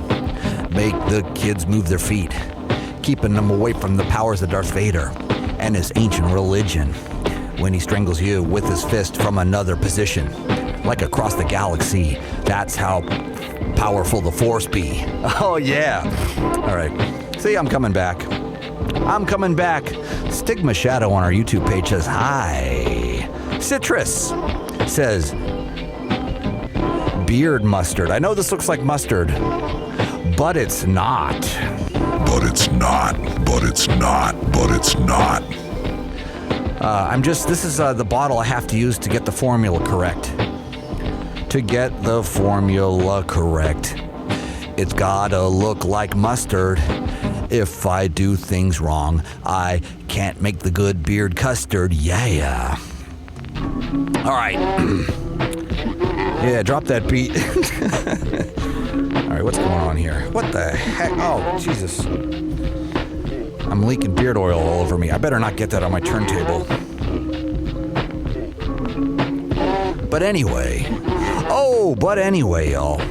Make the kids move their feet, keeping them away from the powers of Darth Vader and his ancient religion when he strangles you with his fist from another position, like across the galaxy. That's how powerful the Force be. Oh, yeah. All right. See, I'm coming back. Stigma Shadow on our YouTube page says, hi. Citrus says, beard mustard. I know this looks like mustard, but it's not. But it's not. But it's not. But it's not. This is the bottle I have to use to get the formula correct. To get the formula correct. It's gotta look like mustard. If I do things wrong, I can't make the good beard custard. Yeah. All right. Yeah, drop that beat. All right, what's going on here? What the heck? Oh, Jesus. I'm leaking beard oil all over me. I better not get that on my turntable. But anyway, y'all.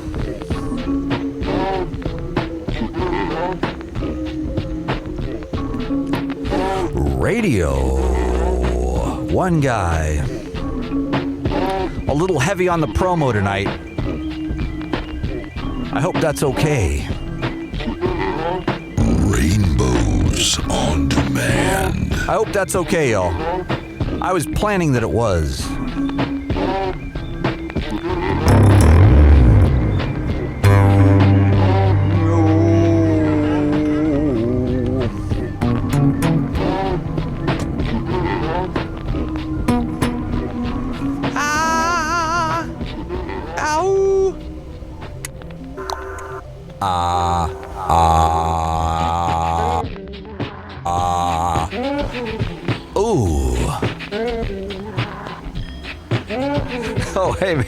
Radio1Guy. A little heavy on the promo tonight. I hope that's okay. Rainbows on demand. I hope that's okay, y'all. I was planning that it was. Ooh. Oh, hey, man.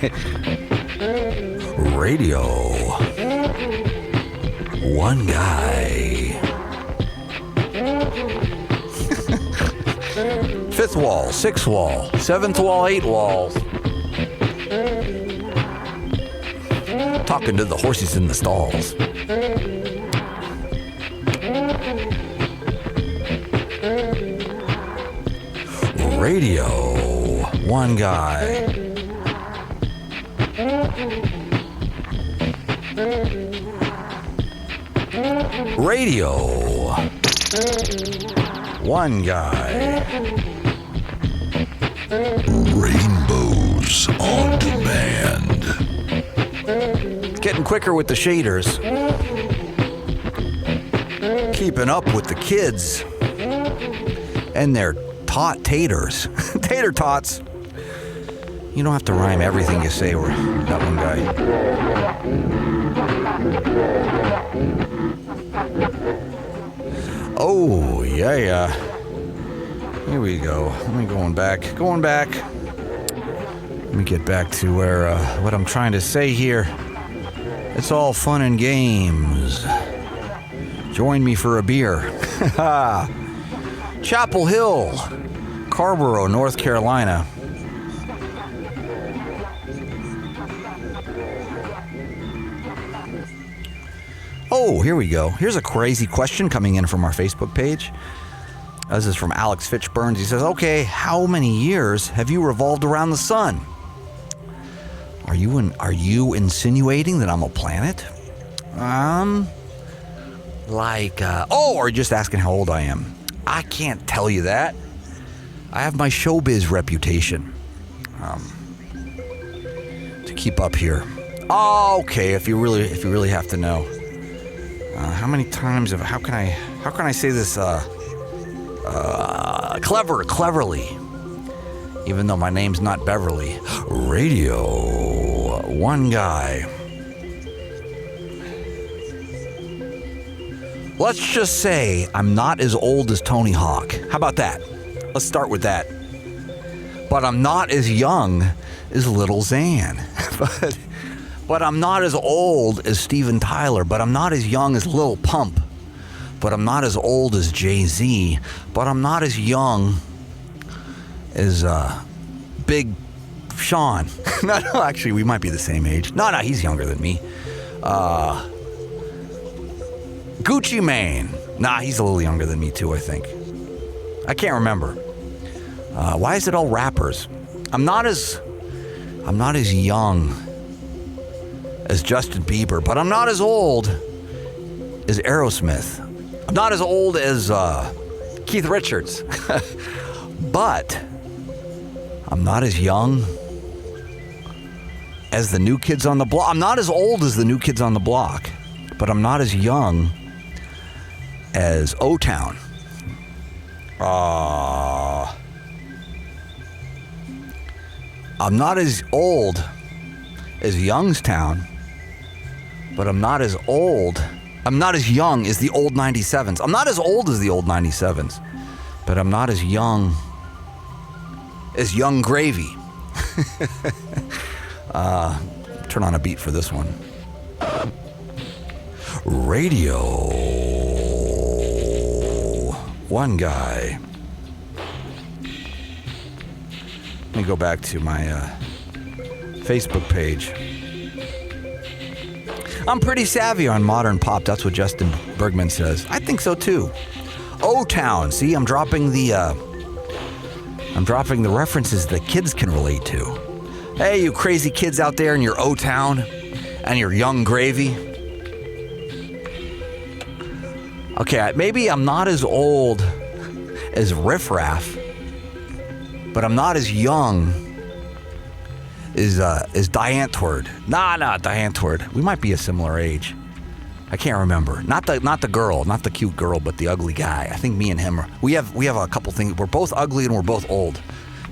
Radio1Guy. Fifth wall, sixth wall, seventh wall, 8 walls. Talking to the horses in the stalls. Radio1Guy. Radio1Guy. Rainbows on demand. It's getting quicker with the shaders. Keeping up with the kids and their taters. Tater tots. You don't have to rhyme everything you say, or that one guy. Oh, yeah. Here we go. Let me going back. Let me get back to where, what I'm trying to say here. It's all fun and games. Join me for a beer. Chapel Hill, Carborough, North Carolina. Oh, here we go. Here's a crazy question coming in from our Facebook page. This is from Alex Fitchburns. He says, okay, how many years have you revolved around the sun? Are you insinuating that I'm a planet? Or just asking how old I am. I can't tell you that. I have my showbiz reputation to keep up here. Oh, okay. If you really have to know, how many times how can I say this cleverly? Even though my name's not Beverly. Radio1Guy. Let's just say I'm not as old as Tony Hawk. How about that? Let's start with that. But I'm not as young as Little Xan. But I'm not as old as Steven Tyler. But I'm not as young as Lil Pump. But I'm not as old as Jay-Z. But I'm not as young as Big Sean. No, actually, we might be the same age. No, he's younger than me. Gucci Mane. Nah, he's a little younger than me too, I think. I can't remember. Why is it all rappers? I'm not as young as Justin Bieber, but I'm not as old as Aerosmith. I'm not as old as Keith Richards. But I'm not as young as the New Kids on the Block. I'm not as old as the New Kids on the Block, but I'm not as young as O-Town. I'm not as old as Youngstown, but I'm not as young as the old 97s. I'm not as old as the old 97s, but I'm not as young as Young Gravy. Turn on a beat for this one. Radio1Guy. Let me go back to my Facebook page. I'm pretty savvy on modern pop. That's what Justin Bergman says. I think so too. O-Town. See, I'm dropping the references that kids can relate to. Hey, you crazy kids out there in your O-Town and your Young Gravy. Okay, maybe I'm not as old as Riff Raff, but I'm not as young as Diane Tward. Nah, Diane Tward. We might be a similar age. I can't remember. Not the girl, not the cute girl, but the ugly guy. I think me and him we have a couple things. We're both ugly and we're both old.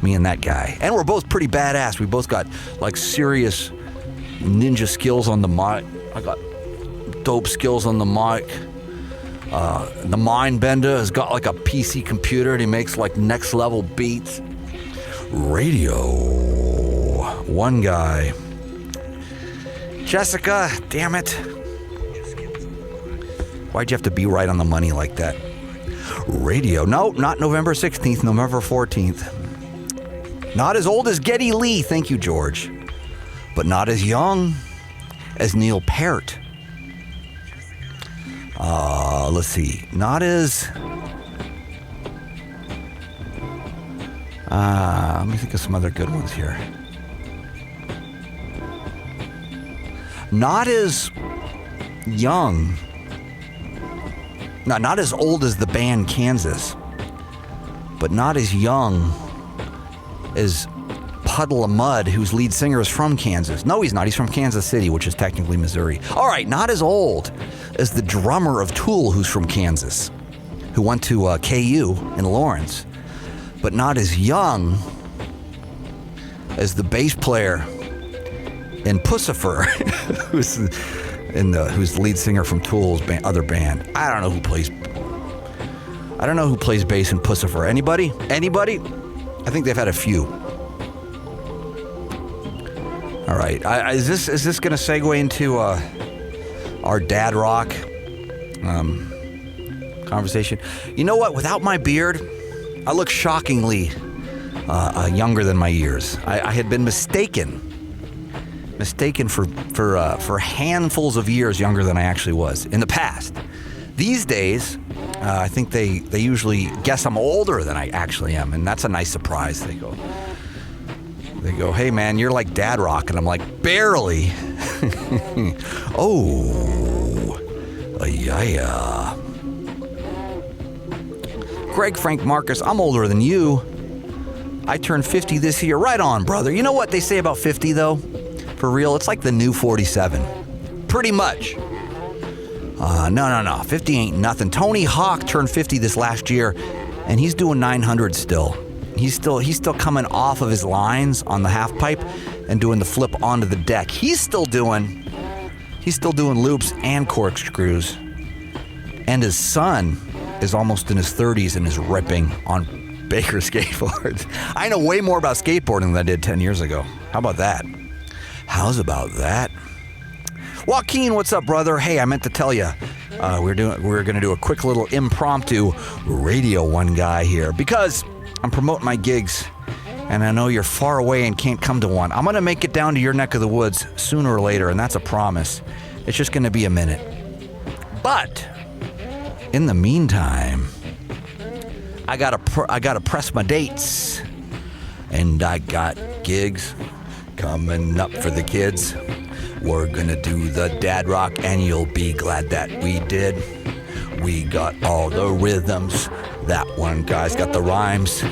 Me and that guy. And we're both pretty badass. We both got like serious ninja skills on the mic. I got dope skills on the mic. The Mindbender has got like a PC computer and he makes like next level beats. Radio1Guy. Jessica, damn it. Why'd you have to be right on the money like that? Radio. No, not November 16th, November 14th. Not as old as Geddy Lee, thank you, George. But not as young as Neil Peart. Let's see. Not as... let me think of some other good ones here. Not as young... not as old as the band Kansas, but not as young as Puddle of Mudd, whose lead singer is from Kansas. No, he's not. He's from Kansas City, which is technically Missouri. All right, not as old as the drummer of Tool, who's from Kansas, who went to KU in Lawrence, but not as young as the bass player in Pussifer, who's the lead singer from Tool's other band. I don't know who plays bass in Pussifer. Anybody? I think they've had a few. All right. Is this going to segue into our dad rock conversation? You know what? Without my beard, I look shockingly younger than my years. I had been mistaken for handfuls of years younger than I actually was in the past. These days, I think they usually guess I'm older than I actually am, and that's a nice surprise. They go, hey man, you're like dad rock, and I'm like, barely. Yeah. Greg Frank Marcus, I'm older than you. I turned 50 this year. Right on, brother. You know what they say about 50 though? For real, it's like the new 47. Pretty much. No. 50 ain't nothing. Tony Hawk turned 50 this last year, and he's doing 900 still. He's still coming off of his lines on the half pipe and doing the flip onto the deck. He's still doing loops and corkscrews. And his son is almost in his 30s and is ripping on Baker skateboards. I know way more about skateboarding than I did 10 years ago. How about that? How's about that? Joaquin, what's up, brother? Hey, I meant to tell you, we're going to do a quick little impromptu Radio1Guy here because I'm promoting my gigs, and I know you're far away and can't come to one. I'm going to make it down to your neck of the woods sooner or later, and that's a promise. It's just going to be a minute. But in the meantime, I gotta press my dates, and I got gigs coming up for the kids. We're gonna do the Dad Rock, and you'll be glad that we did. We got all the rhythms. That one guy's got the rhymes.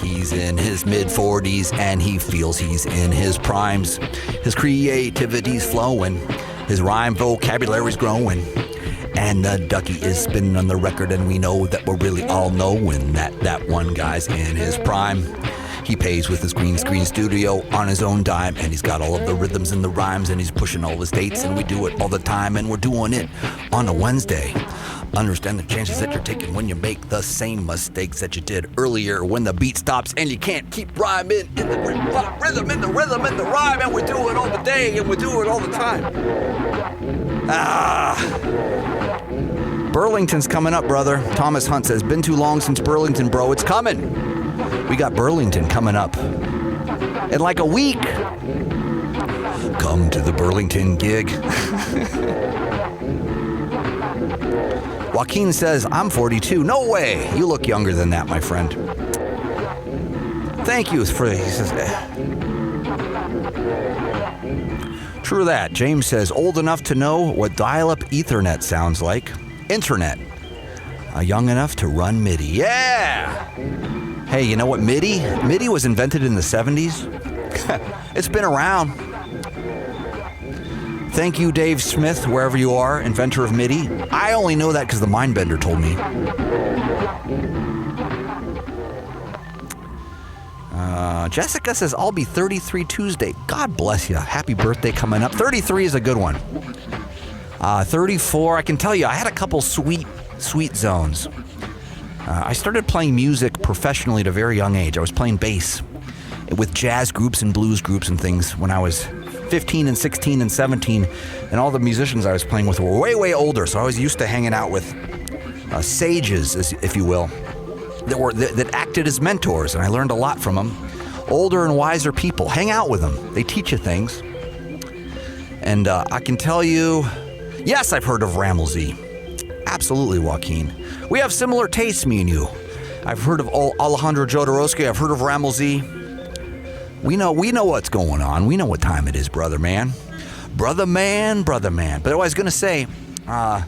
He's in his mid-40s and he feels he's in his primes. His creativity's flowing, his rhyme vocabulary's growing, and the ducky is spinning on the record, and we know that we're really all knowing that one guy's in his prime. He pays with his green screen studio on his own dime, and he's got all of the rhythms and the rhymes, and he's pushing all his dates, and we do it all the time, and we're doing it on a Wednesday. Understand the chances that you're taking when you make the same mistakes that you did earlier when the beat stops and you can't keep rhyming in the rhythm, in the rhyme, and we do it all the day, and we do it all the time. Burlington's coming up, brother. Thomas Hunt says, been too long since Burlington, bro. It's coming. We got Burlington coming up in like a week. Come to the Burlington gig. Joaquin says, I'm 42. No way. You look younger than that, my friend. Thank you for, he says, True that. James says, old enough to know what dial-up Ethernet sounds like. Internet. Young enough to run MIDI. Yeah! Hey, you know what MIDI? MIDI was invented in the 70s. It's been around. Thank you, Dave Smith, wherever you are, inventor of MIDI. I only know that because the Mindbender told me. Jessica says, I'll be 33 Tuesday. God bless you. Happy birthday coming up. 33 is a good one. 34, I can tell you, I had a couple sweet zones. I started playing music professionally at a very young age. I was playing bass with jazz groups and blues groups and things when I was 15 and 16 and 17, and all the musicians I was playing with were way, way older, so I was used to hanging out with sages, if you will, that acted as mentors, and I learned a lot from them. Older and wiser people. Hang out with them. They teach you things. And I can tell you, yes, I've heard of Rammel-Z. Absolutely, Joaquin. We have similar tastes, me and you. I've heard of Alejandro Jodorowsky. I've heard of Rammel-Z. We know what's going on. We know what time it is, brother man. Brother man. But I was going to say, I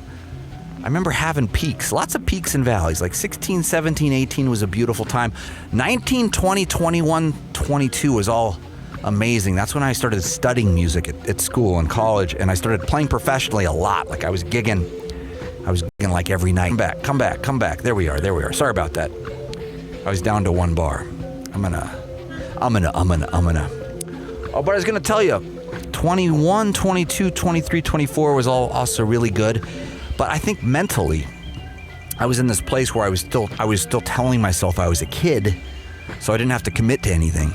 remember having peaks, lots of peaks and valleys. Like 16, 17, 18 was a beautiful time. 19, 20, 21, 22 was all amazing. That's when I started studying music at school and college, and I started playing professionally a lot. Like I was gigging like every night. Come back. There we are. Sorry about that. I was down to one bar. I'm gonna. Oh, but I was gonna tell you, 21, 22, 23, 24 was all also really good. But I think mentally, I was in this place where I was still telling myself I was a kid, so I didn't have to commit to anything.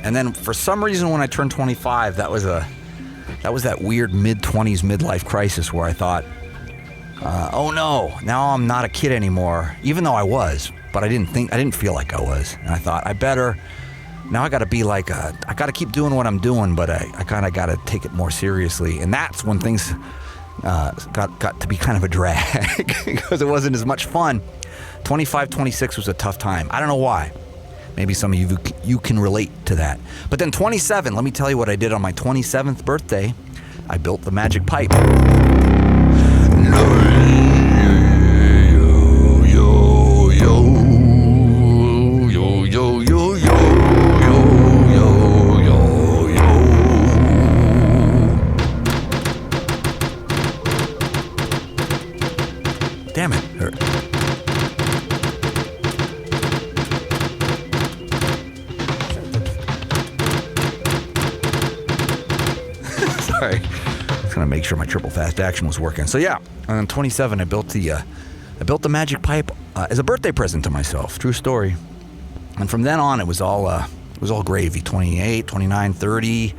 And then for some reason, when I turned 25, that was that weird mid-20s midlife crisis where I thought, oh no, now I'm not a kid anymore. Even though I was, but I didn't feel like I was. And I thought now I got to be like, I got to keep doing what I'm doing, but I kind of got to take it more seriously. And that's when things got to be kind of a drag because it wasn't as much fun. 25, 26 was a tough time. I don't know why. Maybe some of you can relate to that. But then 27, let me tell you what I did on my 27th birthday. I built the magic pipe. Damn it. Sorry. Just gonna make sure my triple fast action was working. So yeah, on 27, I built the magic pipe as a birthday present to myself. True story. And from then on, it was all gravy. 28, 29, 30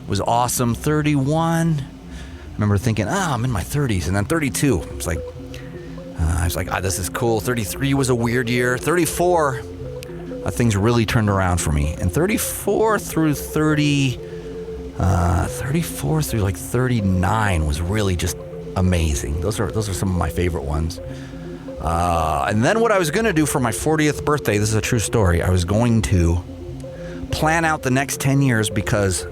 was awesome. 31, I remember thinking, I'm in my 30s. And then 32, it's like, I was like, this is cool. 33 was a weird year. 34, things really turned around for me. And 34 through 39 was really just amazing. Those are some of my favorite ones. And then what I was going to do for my 40th birthday, this is a true story, I was going to plan out the next 10 years because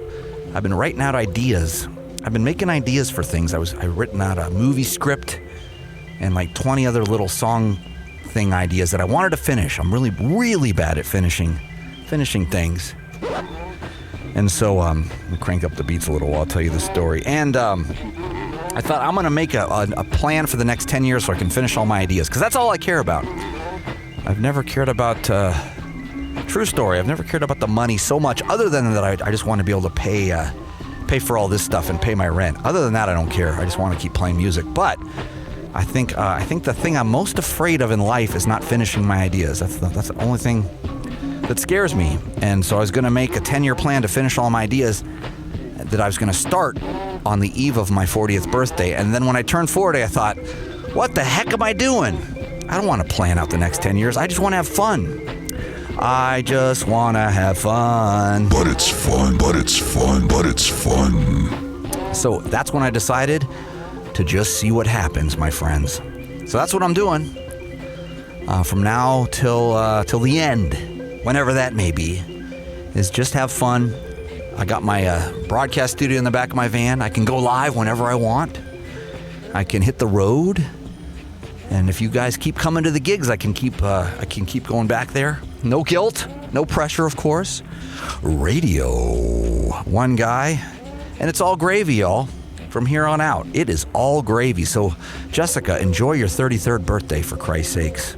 I've been writing out ideas. I've been making ideas for things. I've written out a movie script and like 20 other little song thing ideas that I wanted to finish. I'm really, really bad at finishing finishing things. And so, let me crank up the beats a little while I'll tell you the story. And I thought I'm going to make a plan for the next 10 years so I can finish all my ideas, because that's all I care about. I've never cared about, true story, I've never cared about the money so much, other than that I just want to be able to pay for all this stuff and pay my rent. Other than that, I don't care. I just want to keep playing music. But I think the thing I'm most afraid of in life is not finishing my ideas. That's the only thing that scares me. And so I was going to make a 10-year plan to finish all my ideas that I was going to start on the eve of my 40th birthday. And then when I turned 40, I thought, what the heck am I doing? I don't want to plan out the next 10 years. I just want to have fun. I just want to have fun. But it's fun, but it's fun, but it's fun. So that's when I decided to just see what happens, my friends. So that's what I'm doing from now till the end, whenever that may be, is just have fun. I got my broadcast studio in the back of my van. I can go live whenever I want. I can hit the road. And if you guys keep coming to the gigs, I can keep going back there. No guilt, no pressure, of course. Radio1Guy, and it's all gravy, y'all. From here on out, it is all gravy. So, Jessica, enjoy your 33rd birthday, for Christ's sakes.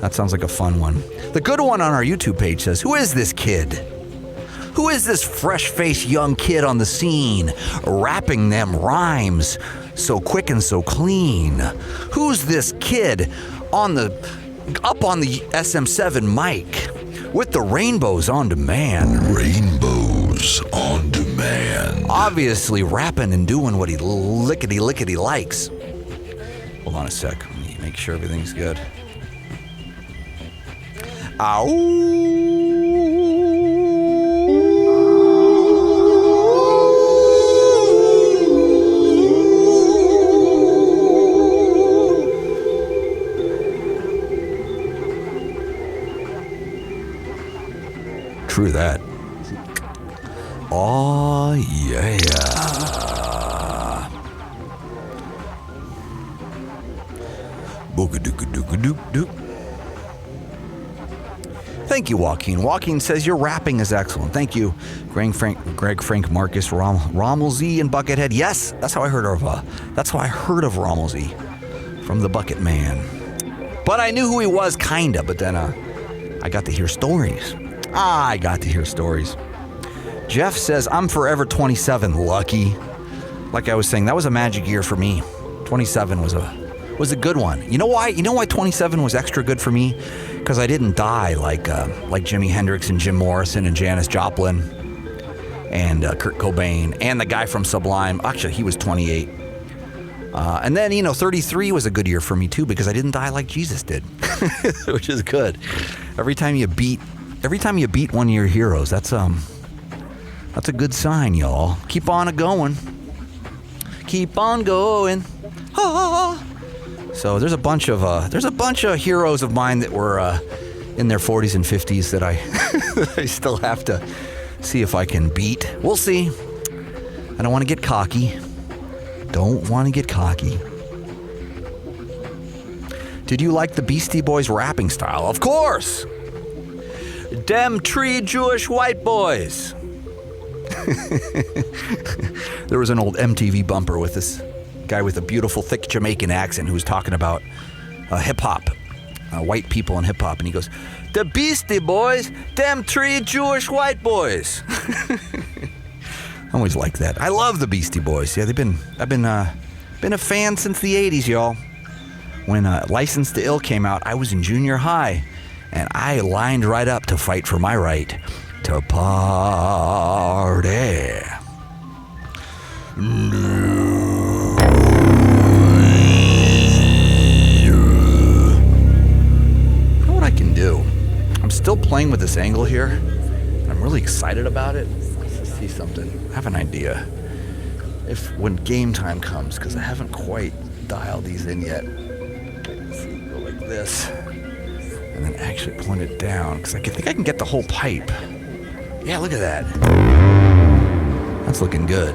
That sounds like a fun one. The good one on our YouTube page says, "Who is this kid? Who is this fresh-faced young kid on the scene, rapping them rhymes so quick and so clean? Who's this kid up on the SM7 mic with the rainbows on demand?" Rainbows on demand. Obviously rapping and doing what he lickety likes. Hold on a sec. Let me make sure everything's good. True that. Oh, yeah. Booga-dooga-dooga-doop-doop. Thank you, Joaquin. Joaquin says your rapping is excellent. Thank you, Greg, Frank, Marcus, Rommel Z, and Buckethead. Yes, that's how I heard of Rommel Z, from the Bucket Man. But I knew who he was, kinda. But then I got to hear stories. Jeff says, I'm forever 27, lucky. Like I was saying, that was a magic year for me. 27 was a good one. You know why? You know why 27 was extra good for me? Because I didn't die like Jimi Hendrix and Jim Morrison and Janis Joplin and Kurt Cobain and the guy from Sublime. Actually, he was 28. And then, 33 was a good year for me too, because I didn't die like Jesus did, which is good. Every time you beat one of your heroes, that's a good sign, y'all. Keep on going. Keep on going. Ah. So there's a bunch of heroes of mine that were in their 40s and 50s that I I still have to see if I can beat. We'll see. I don't want to get cocky. Did you like the Beastie Boys rapping style? Of course. Dem tree Jewish white boys. There was an old MTV bumper with this guy with a beautiful, thick Jamaican accent who was talking about hip-hop, white people in hip-hop, and he goes, "The Beastie Boys, them three Jewish white boys." I always like that. I love the Beastie Boys. Yeah, I've been a fan since the 80s, y'all. When License to Ill came out, I was in junior high, and I lined right up to fight for my right to party. I can do. I'm still playing with this angle here. I'm really excited about it. Let's see something. I have an idea. When game time comes, because I haven't quite dialed these in yet. Let's see, go like this, and then actually point it down, because I think I can get the whole pipe. Yeah, look at that. That's looking good.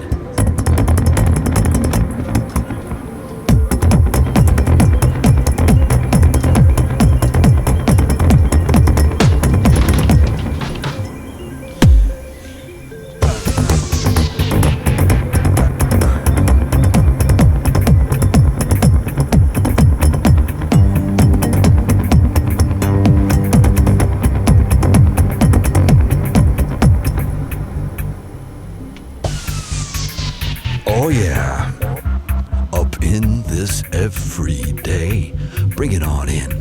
this every day. Bring it on in.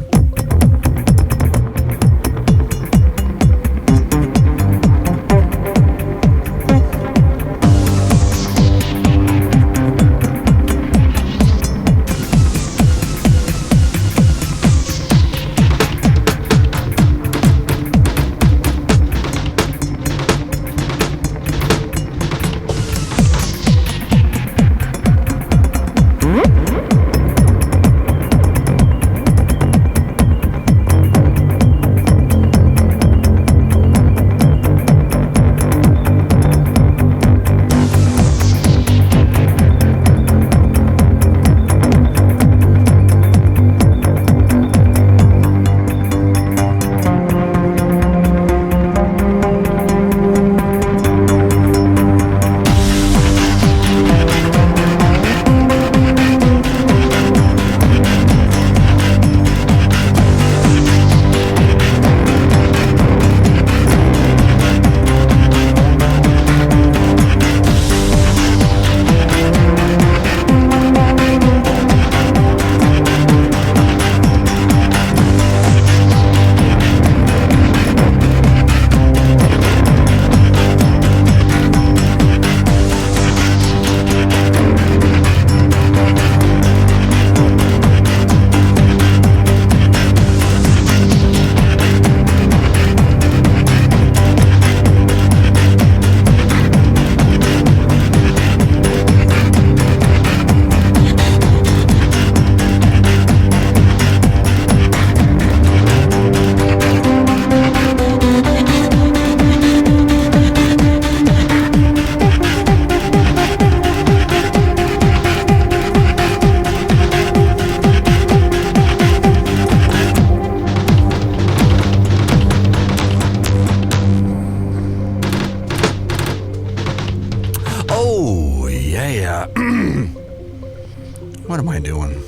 What am I doing?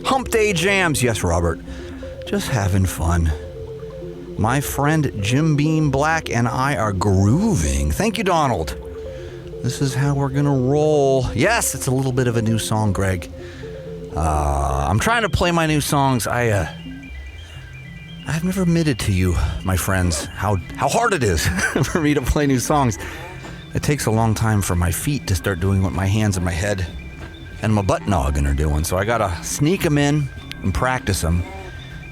Hump Day Jams. Yes, Robert. Just having fun. My friend Jim Beam Black and I are grooving. Thank you, Donald. This is how we're gonna roll. Yes, it's a little bit of a new song, Greg. I'm trying to play my new songs. I've never admitted to you, my friends, how hard it is for me to play new songs. It takes a long time for my feet to start doing what my hands and my head and my butt noggin are doing. So I gotta sneak them in and practice them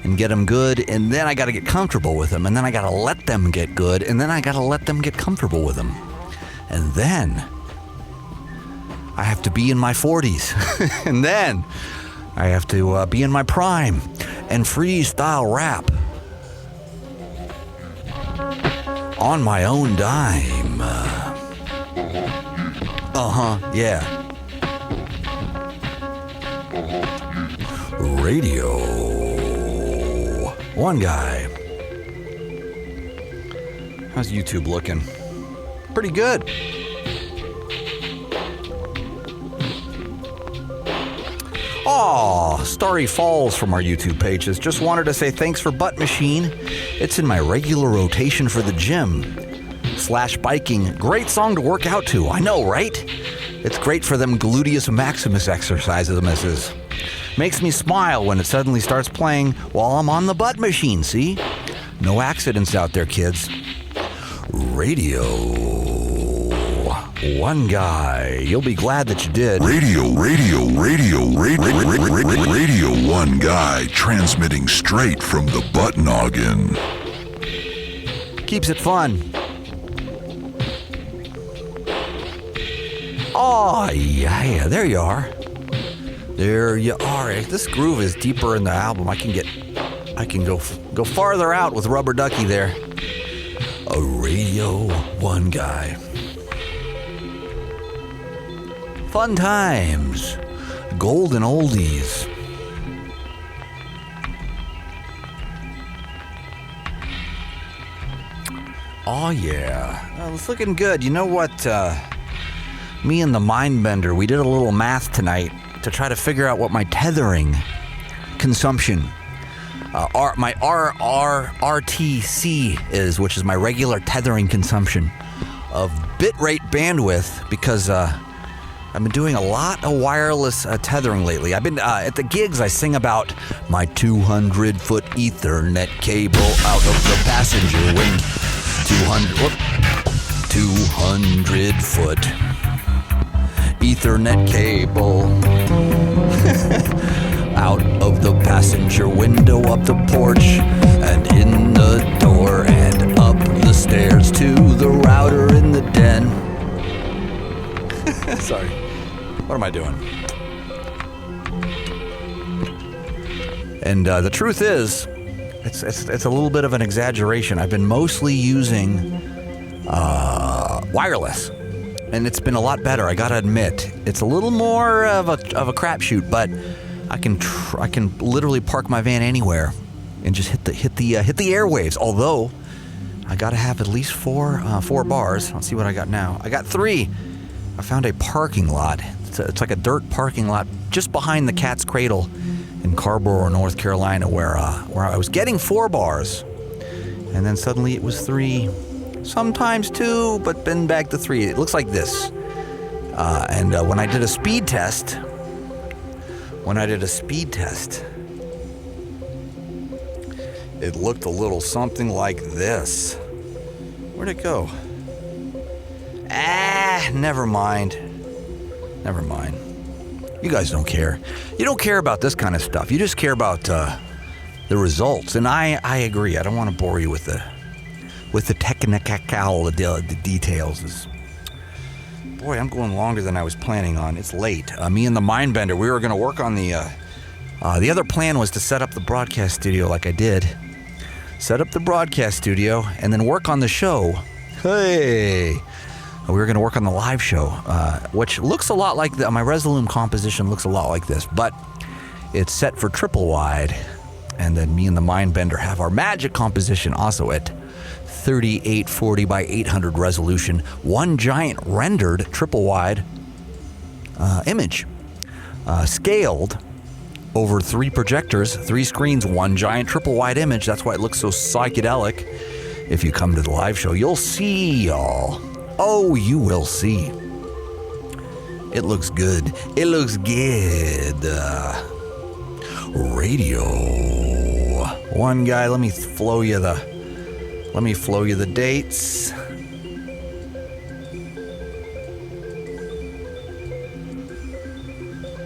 and get them good, and then I gotta get comfortable with them, and then I gotta let them get good, and then I gotta let them get comfortable with them. And then I have to be in my 40s. And then I have to be in my prime and freestyle rap on my own dime. Yeah. Radio1Guy. How's YouTube looking? Pretty good. Aw, Starry Falls from our YouTube pages. Just wanted to say thanks for Butt Machine. It's in my regular rotation for the gym / biking. Great song to work out to. I know, right? It's great for them gluteus maximus exercises. Makes me smile when it suddenly starts playing while I'm on the butt machine, see? No accidents out there, kids. Radio1Guy. You'll be glad that you did. Radio1Guy, transmitting straight from the butt noggin. Keeps it fun. Oh, yeah, there you are. There you are. This groove is deeper in the album. I can go farther out with Rubber Ducky there. A Radio1Guy. Fun times. Golden oldies. Oh, yeah. Well, it's looking good. You know what? Me and the Mindbender, we did a little math tonight to try to figure out what my tethering consumption, my RRRTC is, which is my regular tethering consumption of bitrate bandwidth, because I've been doing a lot of wireless tethering lately. I've been at the gigs. I sing about my 200-foot Ethernet cable out of the passenger window. 200-foot Ethernet cable out of the passenger window, up the porch, and in the door, and up the stairs to the router in the den. Sorry. What am I doing? And the truth is, it's a little bit of an exaggeration. I've been mostly using wireless, and it's been a lot better. I gotta admit, it's a little more of a crapshoot, but I can literally park my van anywhere and just hit the airwaves. Although I gotta have at least four bars. Let's see what I got now. I got 3. I found a parking lot. It's like a dirt parking lot just behind the Cat's Cradle in Carborough, North Carolina, where I was getting 4 bars, and then suddenly it was 3, sometimes 2, but then back to 3. It looks like this. And when I did a speed test, it looked a little something like this. Where'd it go? Never mind. You guys don't care. You don't care about this kind of stuff. You just care about the results. And I agree. I don't want to bore you with the technical, the details. Boy, I'm going longer than I was planning on. It's late. Me and the Mindbender, we were going to work on the other plan was to set up the broadcast studio like I did. Set up the broadcast studio and then work on the show. Hey! We were going to work on the live show, which looks a lot like my Resolume composition looks a lot like this, but it's set for triple wide. And then me and the Mindbender have our magic composition also at 3840 by 800 resolution, one giant rendered triple wide image, scaled over 3 projectors, 3 screens, one giant triple wide image. That's why it looks so psychedelic. If you come to the live show, you'll see, y'all. Oh, you will see. It looks good. It looks good. Radio1Guy. Let me flow you the dates.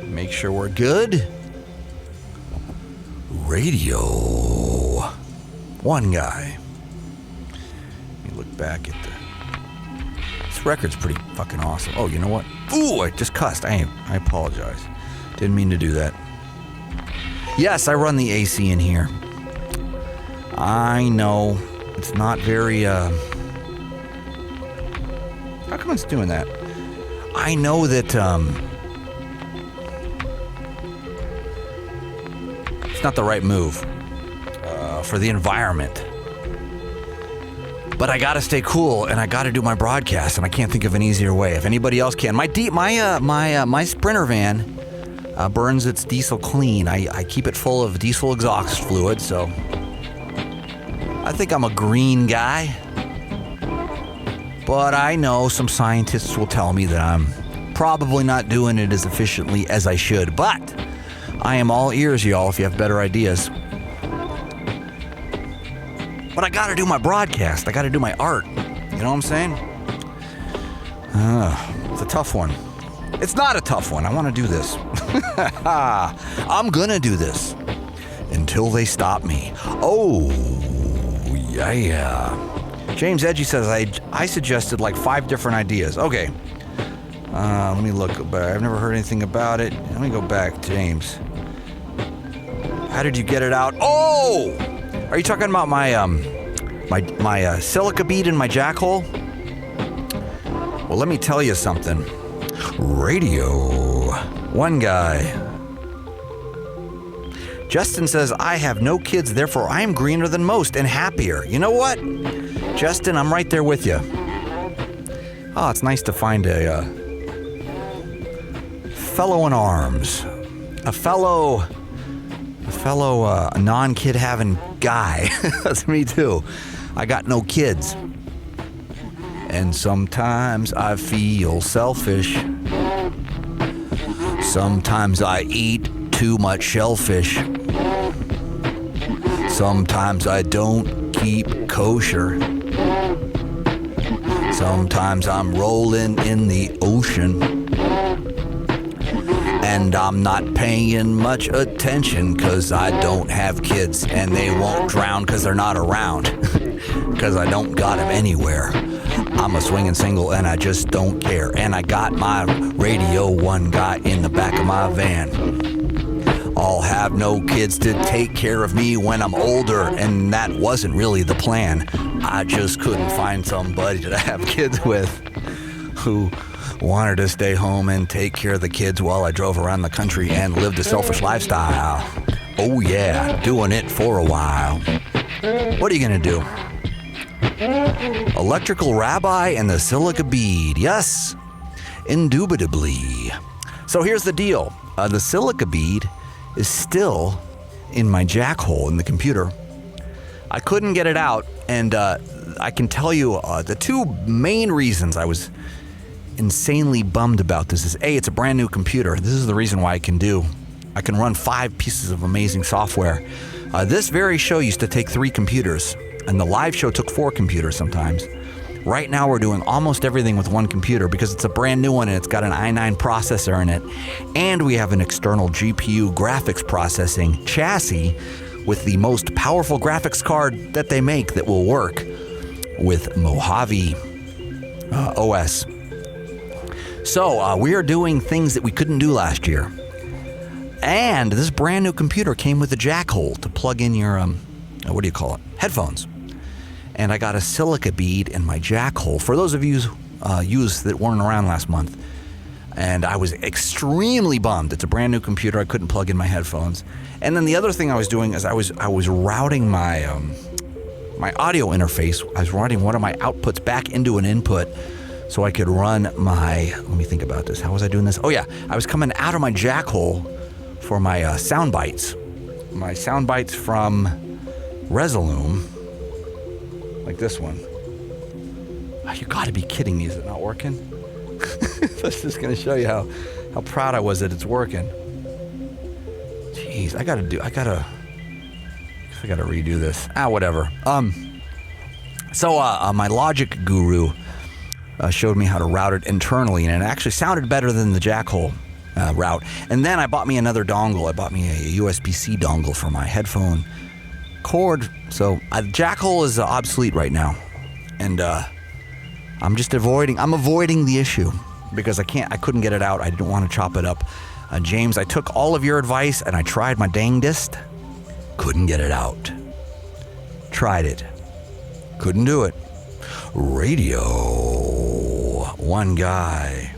Make sure we're good. Radio1Guy. Let me look back at this record's pretty fucking awesome. Oh, you know what? Ooh, I just cussed. I apologize. Didn't mean to do that. Yes, I run the AC in here. I know. It's not very, how come it's doing that? I know that, it's not the right move, for the environment. But I gotta stay cool, and I gotta do my broadcast, and I can't think of an easier way. If anybody else can, my Sprinter van burns its diesel clean. I keep it full of diesel exhaust fluid, so I think I'm a green guy. But I know some scientists will tell me that I'm probably not doing it as efficiently as I should. But I am all ears, y'all, if you have better ideas. But I gotta do my broadcast. I gotta do my art. You know what I'm saying? It's a tough one. It's not a tough one. I want to do this. I'm gonna do this until they stop me. Oh, yeah. James Edgy says I suggested like 5 different ideas. Okay. Let me look. I've never heard anything about it. Let me go back, James. How did you get it out? Oh! Are you talking about my silica bead in my jackhole? Well, let me tell you something. Radio1Guy. Justin says, I have no kids, therefore I am greener than most and happier. You know what? Justin, I'm right there with you. Oh, it's nice to find a fellow in arms. A fellow non-kid having guy. That's me too. I got no kids. And sometimes I feel selfish. Sometimes I eat too much shellfish. Sometimes I don't keep kosher. Sometimes I'm rolling in the ocean. And I'm not paying much attention because I don't have kids and they won't drown because they're not around. Because I don't got them anywhere. I'm a swinging single and I just don't care. And I got my Radio 1 guy in the back of my van. I'll have no kids to take care of me when I'm older, and that wasn't really the plan. I just couldn't find somebody to have kids with who wanted to stay home and take care of the kids while I drove around the country and lived a selfish lifestyle. Oh yeah, doing it for a while. What are you gonna do? Electrical rabbi and the silica bead. Yes, indubitably. So here's the deal. The silica bead is still in my jack hole in the computer. I couldn't get it out, and I can tell you the two main reasons I was insanely bummed about this is A, it's a brand new computer. This is the reason why I can run 5 pieces of amazing software. This very show used to take 3 computers, and the live show took 4 computers sometimes. Right now we're doing almost everything with 1 computer because it's a brand new one and it's got an i9 processor in it. And we have an external GPU graphics processing chassis with the most powerful graphics card that they make that will work with Mojave OS. So we are doing things that we couldn't do last year. And this brand new computer came with a jack hole to plug in your, headphones. And I got a silica bead in my jack hole. For those of you that weren't around last month, and I was extremely bummed. It's a brand new computer. I couldn't plug in my headphones. And then the other thing I was doing is I was routing my my audio interface. I was routing one of my outputs back into an input so I could run my. Let me think about this. How was I doing this? Oh yeah, I was coming out of my jack hole for my sound bites. My sound bites from Resolume. Like this one. Oh, you gotta be kidding me. Is it not working? That's just gonna show you how proud I was that it's working. Jeez, I gotta redo this. Whatever. So my Logic guru showed me how to route it internally, and it actually sounded better than the jack hole route. And then I bought me another dongle. I bought me a USB-C dongle for my headphone cord. So jack hole is obsolete right now, and I'm avoiding the issue because I couldn't get it out. I didn't want to chop it up. James, I took all of your advice and I tried my dangdest. Couldn't get it out. Tried it. Couldn't do it. Radio 1 Guy.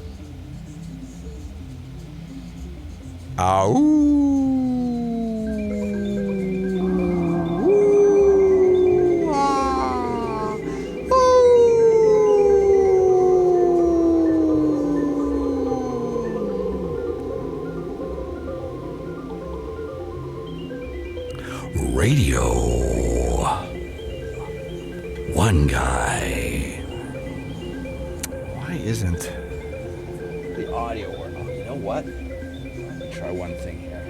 Radio 1 Guy. Why isn't the audio working? You know what? Let me try one thing here.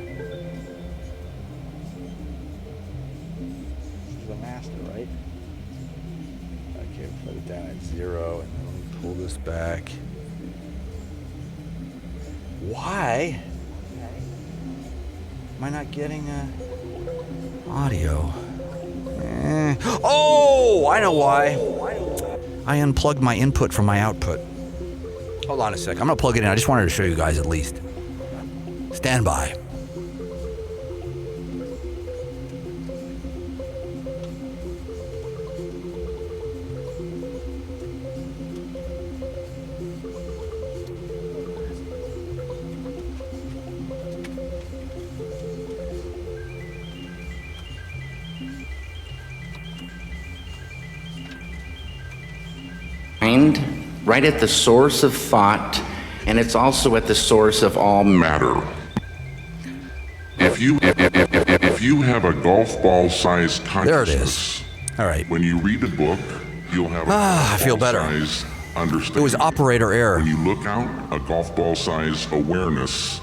This is the master, right? Okay, put it down at 0, and then let me pull this back. Why am I not getting audio? Oh, I know why. I unplugged my input from my output. Hold on a sec. I'm gonna plug it in. I just wanted to show you guys at least. Stand by. Right at the source of thought, and it's also at the source of all matter. If you have a golf ball sized consciousness, there it is. All right. When you read a book, you'll have a I feel better. understanding. It was operator error. When you look out, a golf ball size awareness.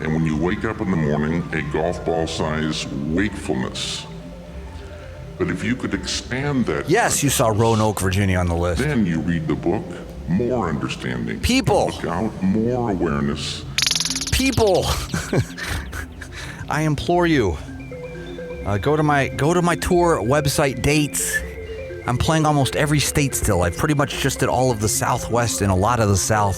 and when you wake up in the morning, a golf ball size wakefulness. But if you could expand that... Yes, you saw Roanoke, Virginia on the list. Then you read the book, more understanding. People! Look out, more awareness. People! I implore you, go to my tour website dates. I'm playing almost every state still. I've pretty much just did all of the Southwest and a lot of the South.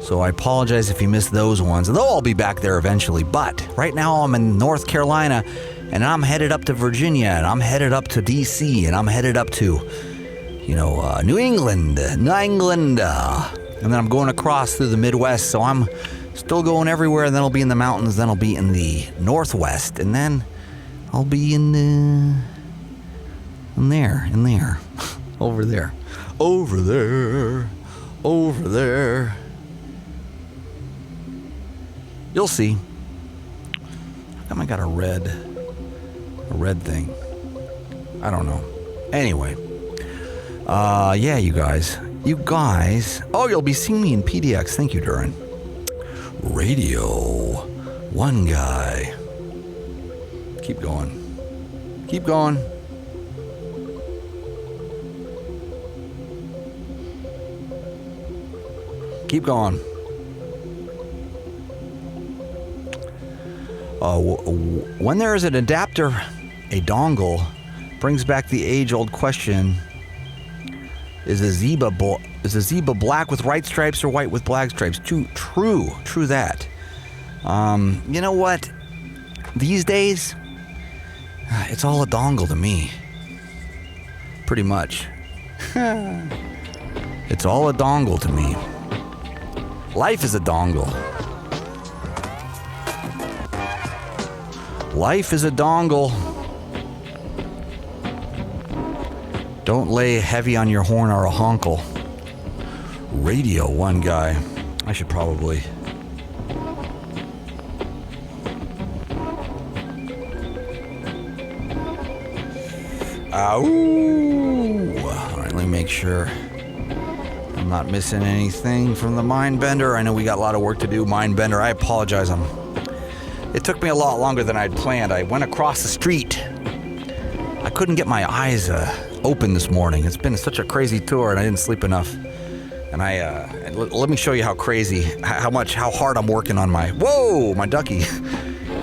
So I apologize if you missed those ones. They'll all be back there eventually. But right now I'm in North Carolina, and I'm headed up to Virginia, and I'm headed up to D.C., and I'm headed up to, New England. And then I'm going across through the Midwest, so I'm still going everywhere, and then I'll be in the mountains, then I'll be in the Northwest, and then I'll be in there, over there. You'll see. How come I got a red thing? I don't know. Anyway. Yeah, you guys. Oh, you'll be seeing me in PDX. Thank you, Duran. Radio1Guy. Keep going. When there is an adapter, a dongle, brings back the age-old question: Is a zebra black with white stripes or white with black stripes? True that. You know what? These days, it's all a dongle to me. Pretty much. It's all a dongle to me. Life is a dongle. Life is a dongle. Don't lay heavy on your horn or a honkle. Radio1Guy. I should probably... Ow! Alright, let me make sure I'm not missing anything from the Mindbender. I know we got a lot of work to do, Mindbender. I apologize. It took me a lot longer than I'd planned. I went across the street. I couldn't get my eyes open this morning. It's been such a crazy tour, and I didn't sleep enough. And let me show you how crazy, how hard I'm working on my ducky.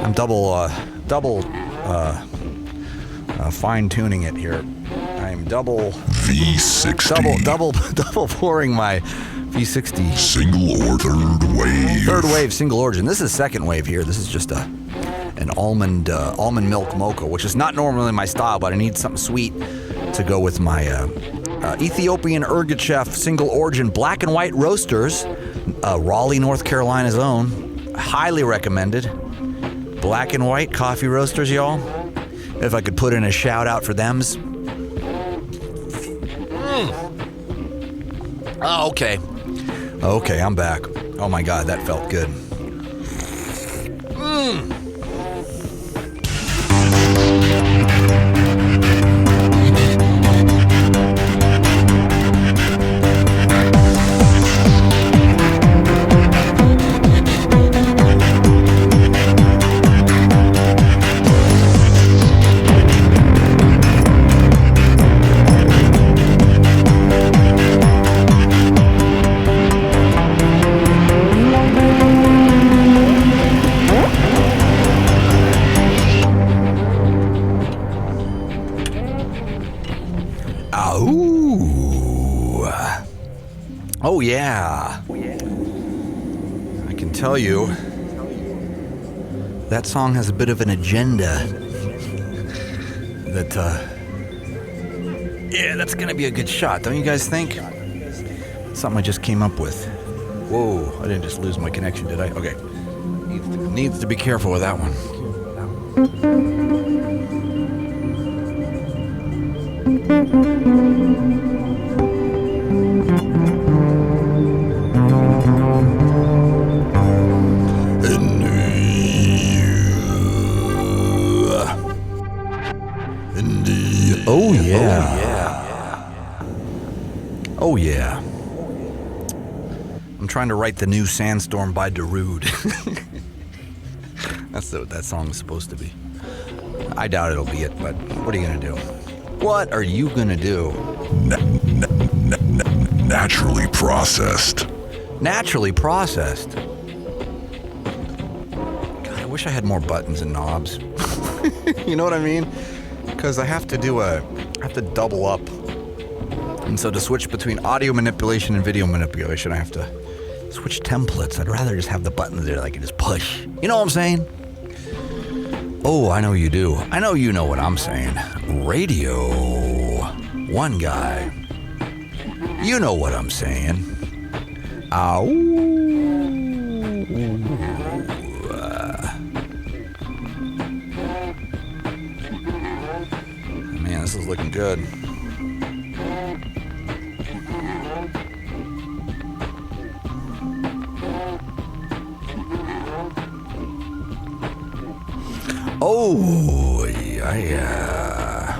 I'm double fine-tuning it here. I'm double V60. Double pouring my V60. Single or third wave. Third wave, single origin. This is second wave here. This is just an almond milk mocha, which is not normally my style, but I need something sweet to go with my Ethiopian Ergachev single origin black and white roasters. Raleigh, North Carolina's own. Highly recommended. Black and white coffee roasters, y'all. If I could put in a shout out for thems. Oh, okay. Okay, I'm back. Oh my God, that felt good. Oh yeah. I can tell you that song has a bit of an agenda that's gonna be a good shot, don't you guys think? Something I just came up with. Whoa, I didn't just lose my connection, did I? Okay. Needs to be careful with that one. Oh yeah. Oh yeah. I'm trying to write the new Sandstorm by Darude. That's what that song's supposed to be. I doubt it'll be it, but what are you gonna do? What are you gonna do? Naturally processed. Naturally processed. God, I wish I had more buttons and knobs. You know what I mean? Because I have to double up. And so to switch between audio manipulation and video manipulation, I have to switch templates. I'd rather just have the buttons there that I can just push. You know what I'm saying? Oh, I know you do. I know you know what I'm saying. Radio1Guy. You know what I'm saying. Ow. Man, this is looking good. Oh, yeah.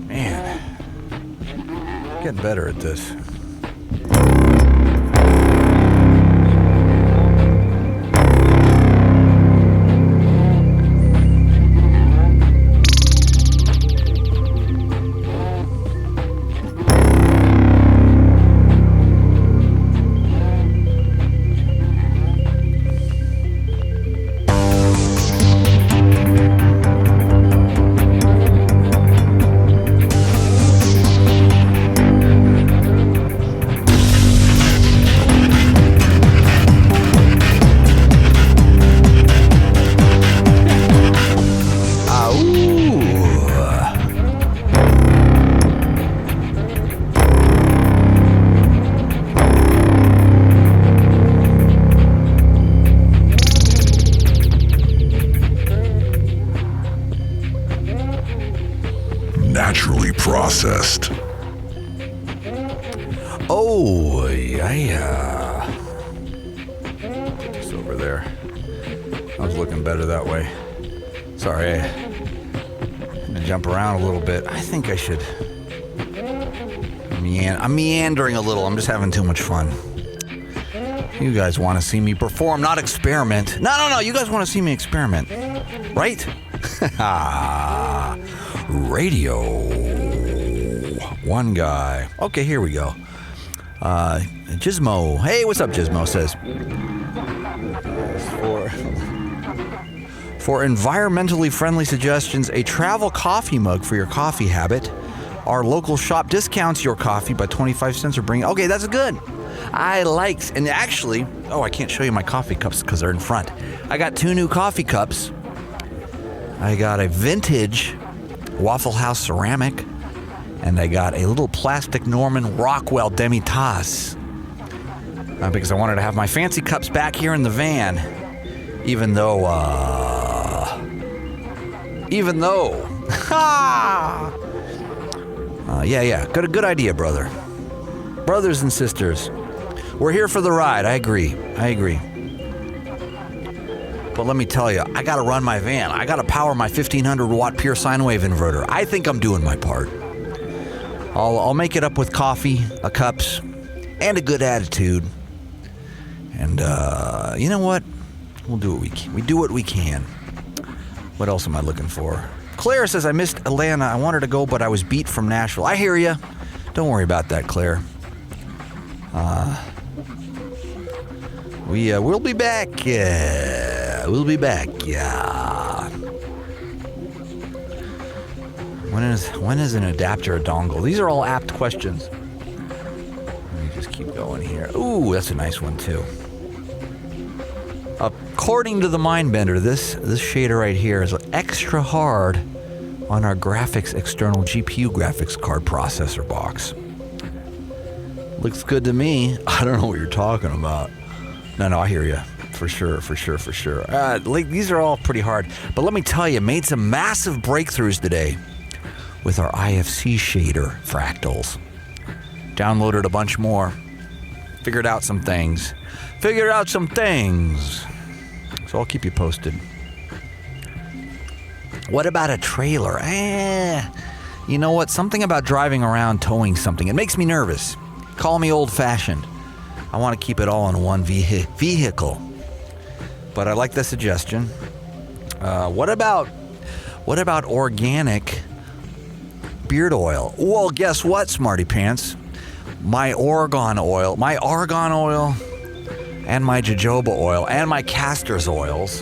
Man, getting better at this. Naturally processed. Oh, yeah. Put this over there. I was looking better that way. Sorry, I had to jump around a little bit. I think I should. I'm meandering a little. I'm just having too much fun. You guys want to see me perform, not experiment. No. You guys want to see me experiment, right? Radio1Guy. Okay, here we go. Gizmo. Hey, what's up, Gizmo? Says for environmentally friendly suggestions, a travel coffee mug for your coffee habit. Our local shop discounts your coffee by 25 cents or bring. Okay, that's good. I like, and actually, I can't show you my coffee cups because they're in front. I got 2 new coffee cups. I got a vintage Waffle House ceramic, and I got a little plastic Norman Rockwell demi-tasse. Because I wanted to have my fancy cups back here in the van, even though, yeah, good idea, brother. Brothers and sisters, we're here for the ride. I agree. But let me tell you, I gotta run my van. I gotta power my 1500 watt pure sine wave inverter. I think I'm doing my part. I'll make it up with coffee, cups, and a good attitude. And you know what? We'll do what we can. We do what we can. What else am I looking for? Claire says, I missed Atlanta. I wanted to go, but I was beat from Nashville. I hear you. Don't worry about that, Claire. We'll be back. We'll be back. Yeah. When is an adapter a dongle? These are all apt questions. Let me just keep going here. Ooh, that's a nice one too. According to the Mindbender, this shader right here is extra hard on our graphics external GPU graphics card processor box. Looks good to me. I don't know what you're talking about. No, I hear you. For sure. These are all pretty hard. But let me tell you, made some massive breakthroughs today with our IFC shader fractals. Downloaded a bunch more. Figured out some things. So I'll keep you posted. What about a trailer? You know what? Something about driving around towing something. It makes me nervous. Call me old-fashioned. I want to keep it all in one vehicle. But I like the suggestion. What about organic beard oil? Well, guess what, Smarty Pants? My argan oil, and my jojoba oil, and my castor's oils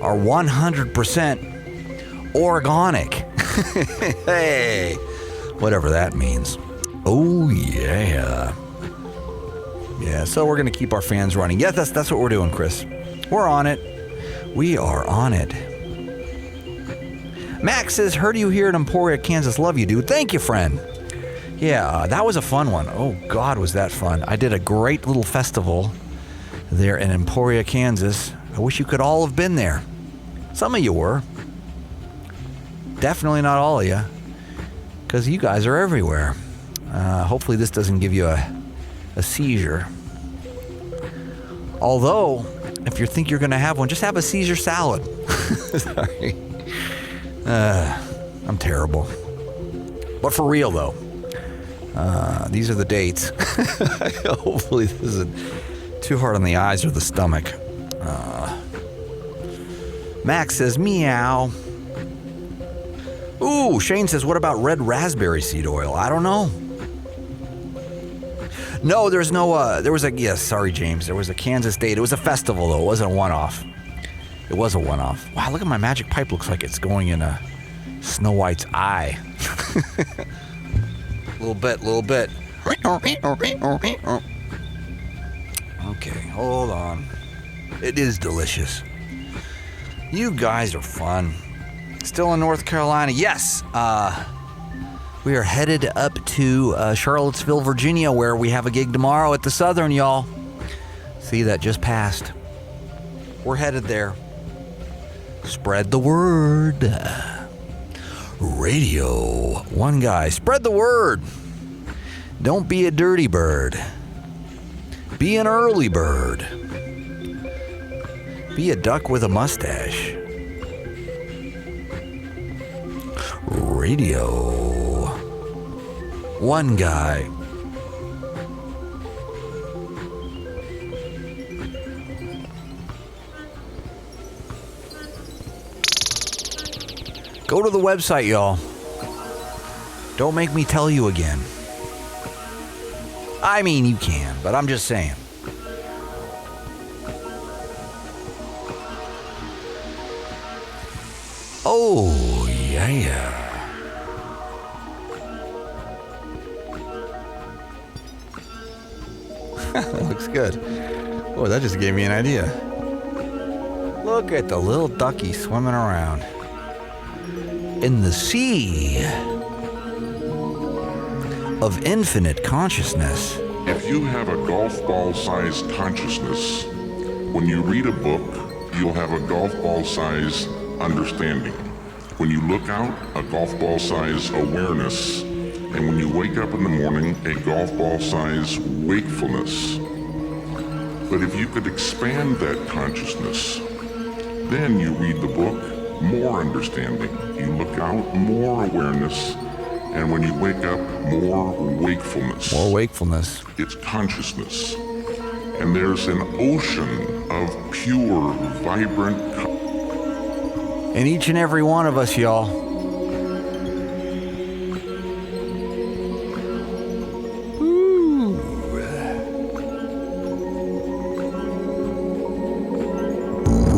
are 100% organic. Hey, whatever that means. Oh, yeah. Yeah, so we're going to keep our fans running. Yeah, that's what we're doing, Chris. We're on it. We are on it. Max says, heard you here in Emporia, Kansas. Love you, dude. Thank you, friend. Yeah, that was a fun one. Oh, God, was that fun. I did a great little festival there in Emporia, Kansas. I wish you could all have been there. Some of you were. Definitely not all of you, because you guys are everywhere. Hopefully this doesn't give you a seizure. Although, if you think you're going to have one, just have a Caesar salad. Sorry. I'm terrible. But for real, though, these are the dates. Hopefully this isn't too hard on the eyes or the stomach. Max says, meow. Ooh, Shane says, what about red raspberry seed oil? I don't know. No, there's no, yes, sorry, James. There was a Kansas date. It was a festival, though. It wasn't a one-off. It was a one-off. Wow, look at my magic pipe. Looks like it's going in a Snow White's eye. Little bit. Okay, hold on. It is delicious. You guys are fun. Still in North Carolina. Yes. We are headed up to Charlottesville, Virginia, where we have a gig tomorrow at the Southern, y'all. See, that just passed. We're headed there. Spread the word. Radio1Guy. Spread the word. Don't be a dirty bird. Be an early bird. Be a duck with a mustache. Radio1Guy. Go to the website, y'all. Don't make me tell you again. I mean, you can, but I'm just saying. Oh, yeah. That looks good. Oh, that just gave me an idea. Look at the little ducky swimming around in the sea of infinite consciousness. If you have a golf ball-sized consciousness, when you read a book, you'll have a golf ball-sized understanding. When you look out, a golf ball-sized awareness. And when you wake up in the morning, a golf ball-sized wakefulness. But if you could expand that consciousness, then you read the book, more understanding. You look out, more awareness. And when you wake up, more wakefulness. More wakefulness. It's consciousness. And there's an ocean of pure, vibrant in each and every one of us, y'all. Ooh.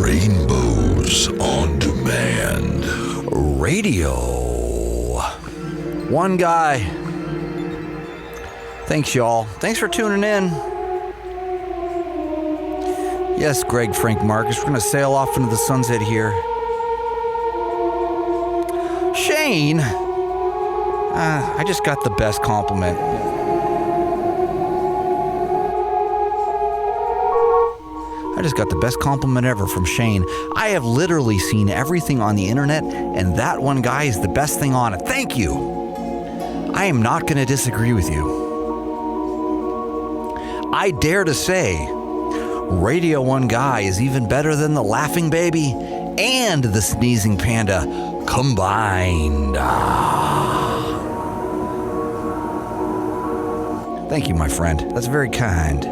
Rainbows on demand. Radio1Guy. Thanks, y'all. Thanks for tuning in. Yes, Greg, Frank, Marcus. We're going to sail off into the sunset here. Shane, I just got the best compliment. I just got the best compliment ever from Shane. I have literally seen everything on the internet, and that one guy is the best thing on it. Thank you. I am not going to disagree with you. I dare to say Radio1Guy is even better than the Laughing Baby and the Sneezing Panda combined. Thank you, my friend. That's very kind.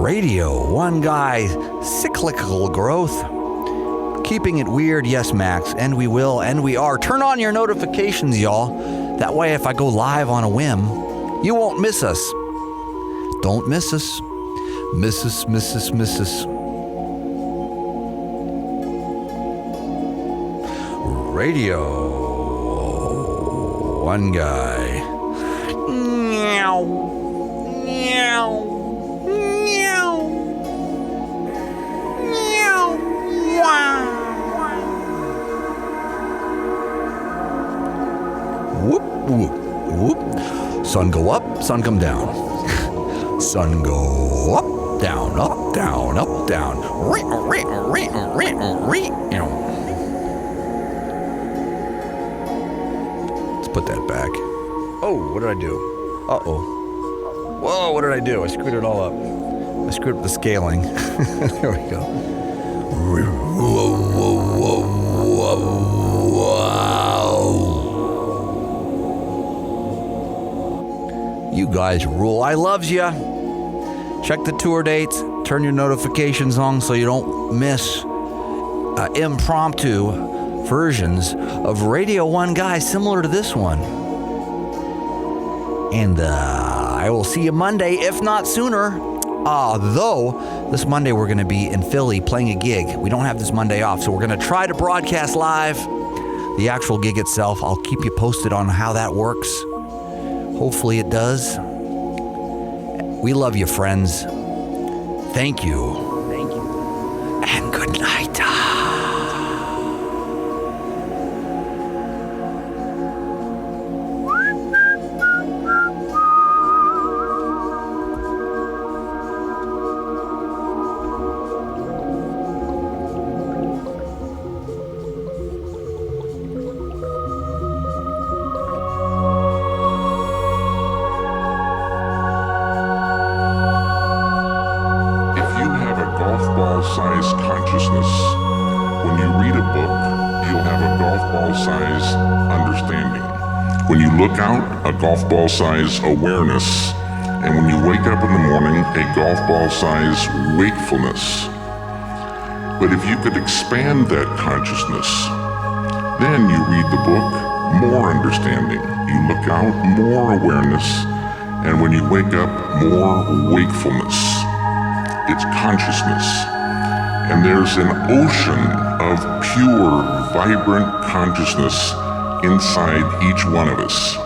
Radio 1 Guy, cyclical growth. Keeping it weird, yes, Max, and we will, and we are. Turn on your notifications, y'all. That way, if I go live on a whim, you won't miss us. Don't miss us. Miss us, miss us, miss us. Radio 1 Guy. Meow. Meow. Meow. Meow. Wow. Whoop, whoop, whoop. Sun go up, sun come down. Sun go up, down, up, down, up, down. Let's put that back. Oh, what did I do? Uh-oh. Whoa, what did I do? I screwed it all up. I screwed up the scaling. There we go. You guys rule. I loves ya. Check the tour dates. Turn your notifications on so you don't miss impromptu versions of Radio 1 Guy similar to this one. And I will see you Monday, if not sooner. Though, this Monday we're going to be in Philly playing a gig. We don't have this Monday off, so we're going to try to broadcast live the actual gig itself. I'll keep you posted on how that works. Hopefully it does. We love you, friends. Thank you. Thank you. And good night. Sized consciousness. When you read a book, you'll have a golf ball size understanding. When you look out, a golf ball size awareness. And when you wake up in the morning, a golf ball size wakefulness. But if you could expand that consciousness, then you read the book, more understanding. You look out, more awareness. And when you wake up, more wakefulness. It's consciousness. And there's an ocean of pure, vibrant consciousness inside each one of us.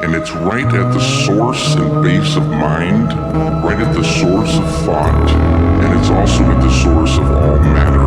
And it's right at the source and base of mind, right at the source of thought, and it's also at the source of all matter.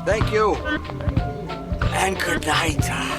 Thank you. And good night.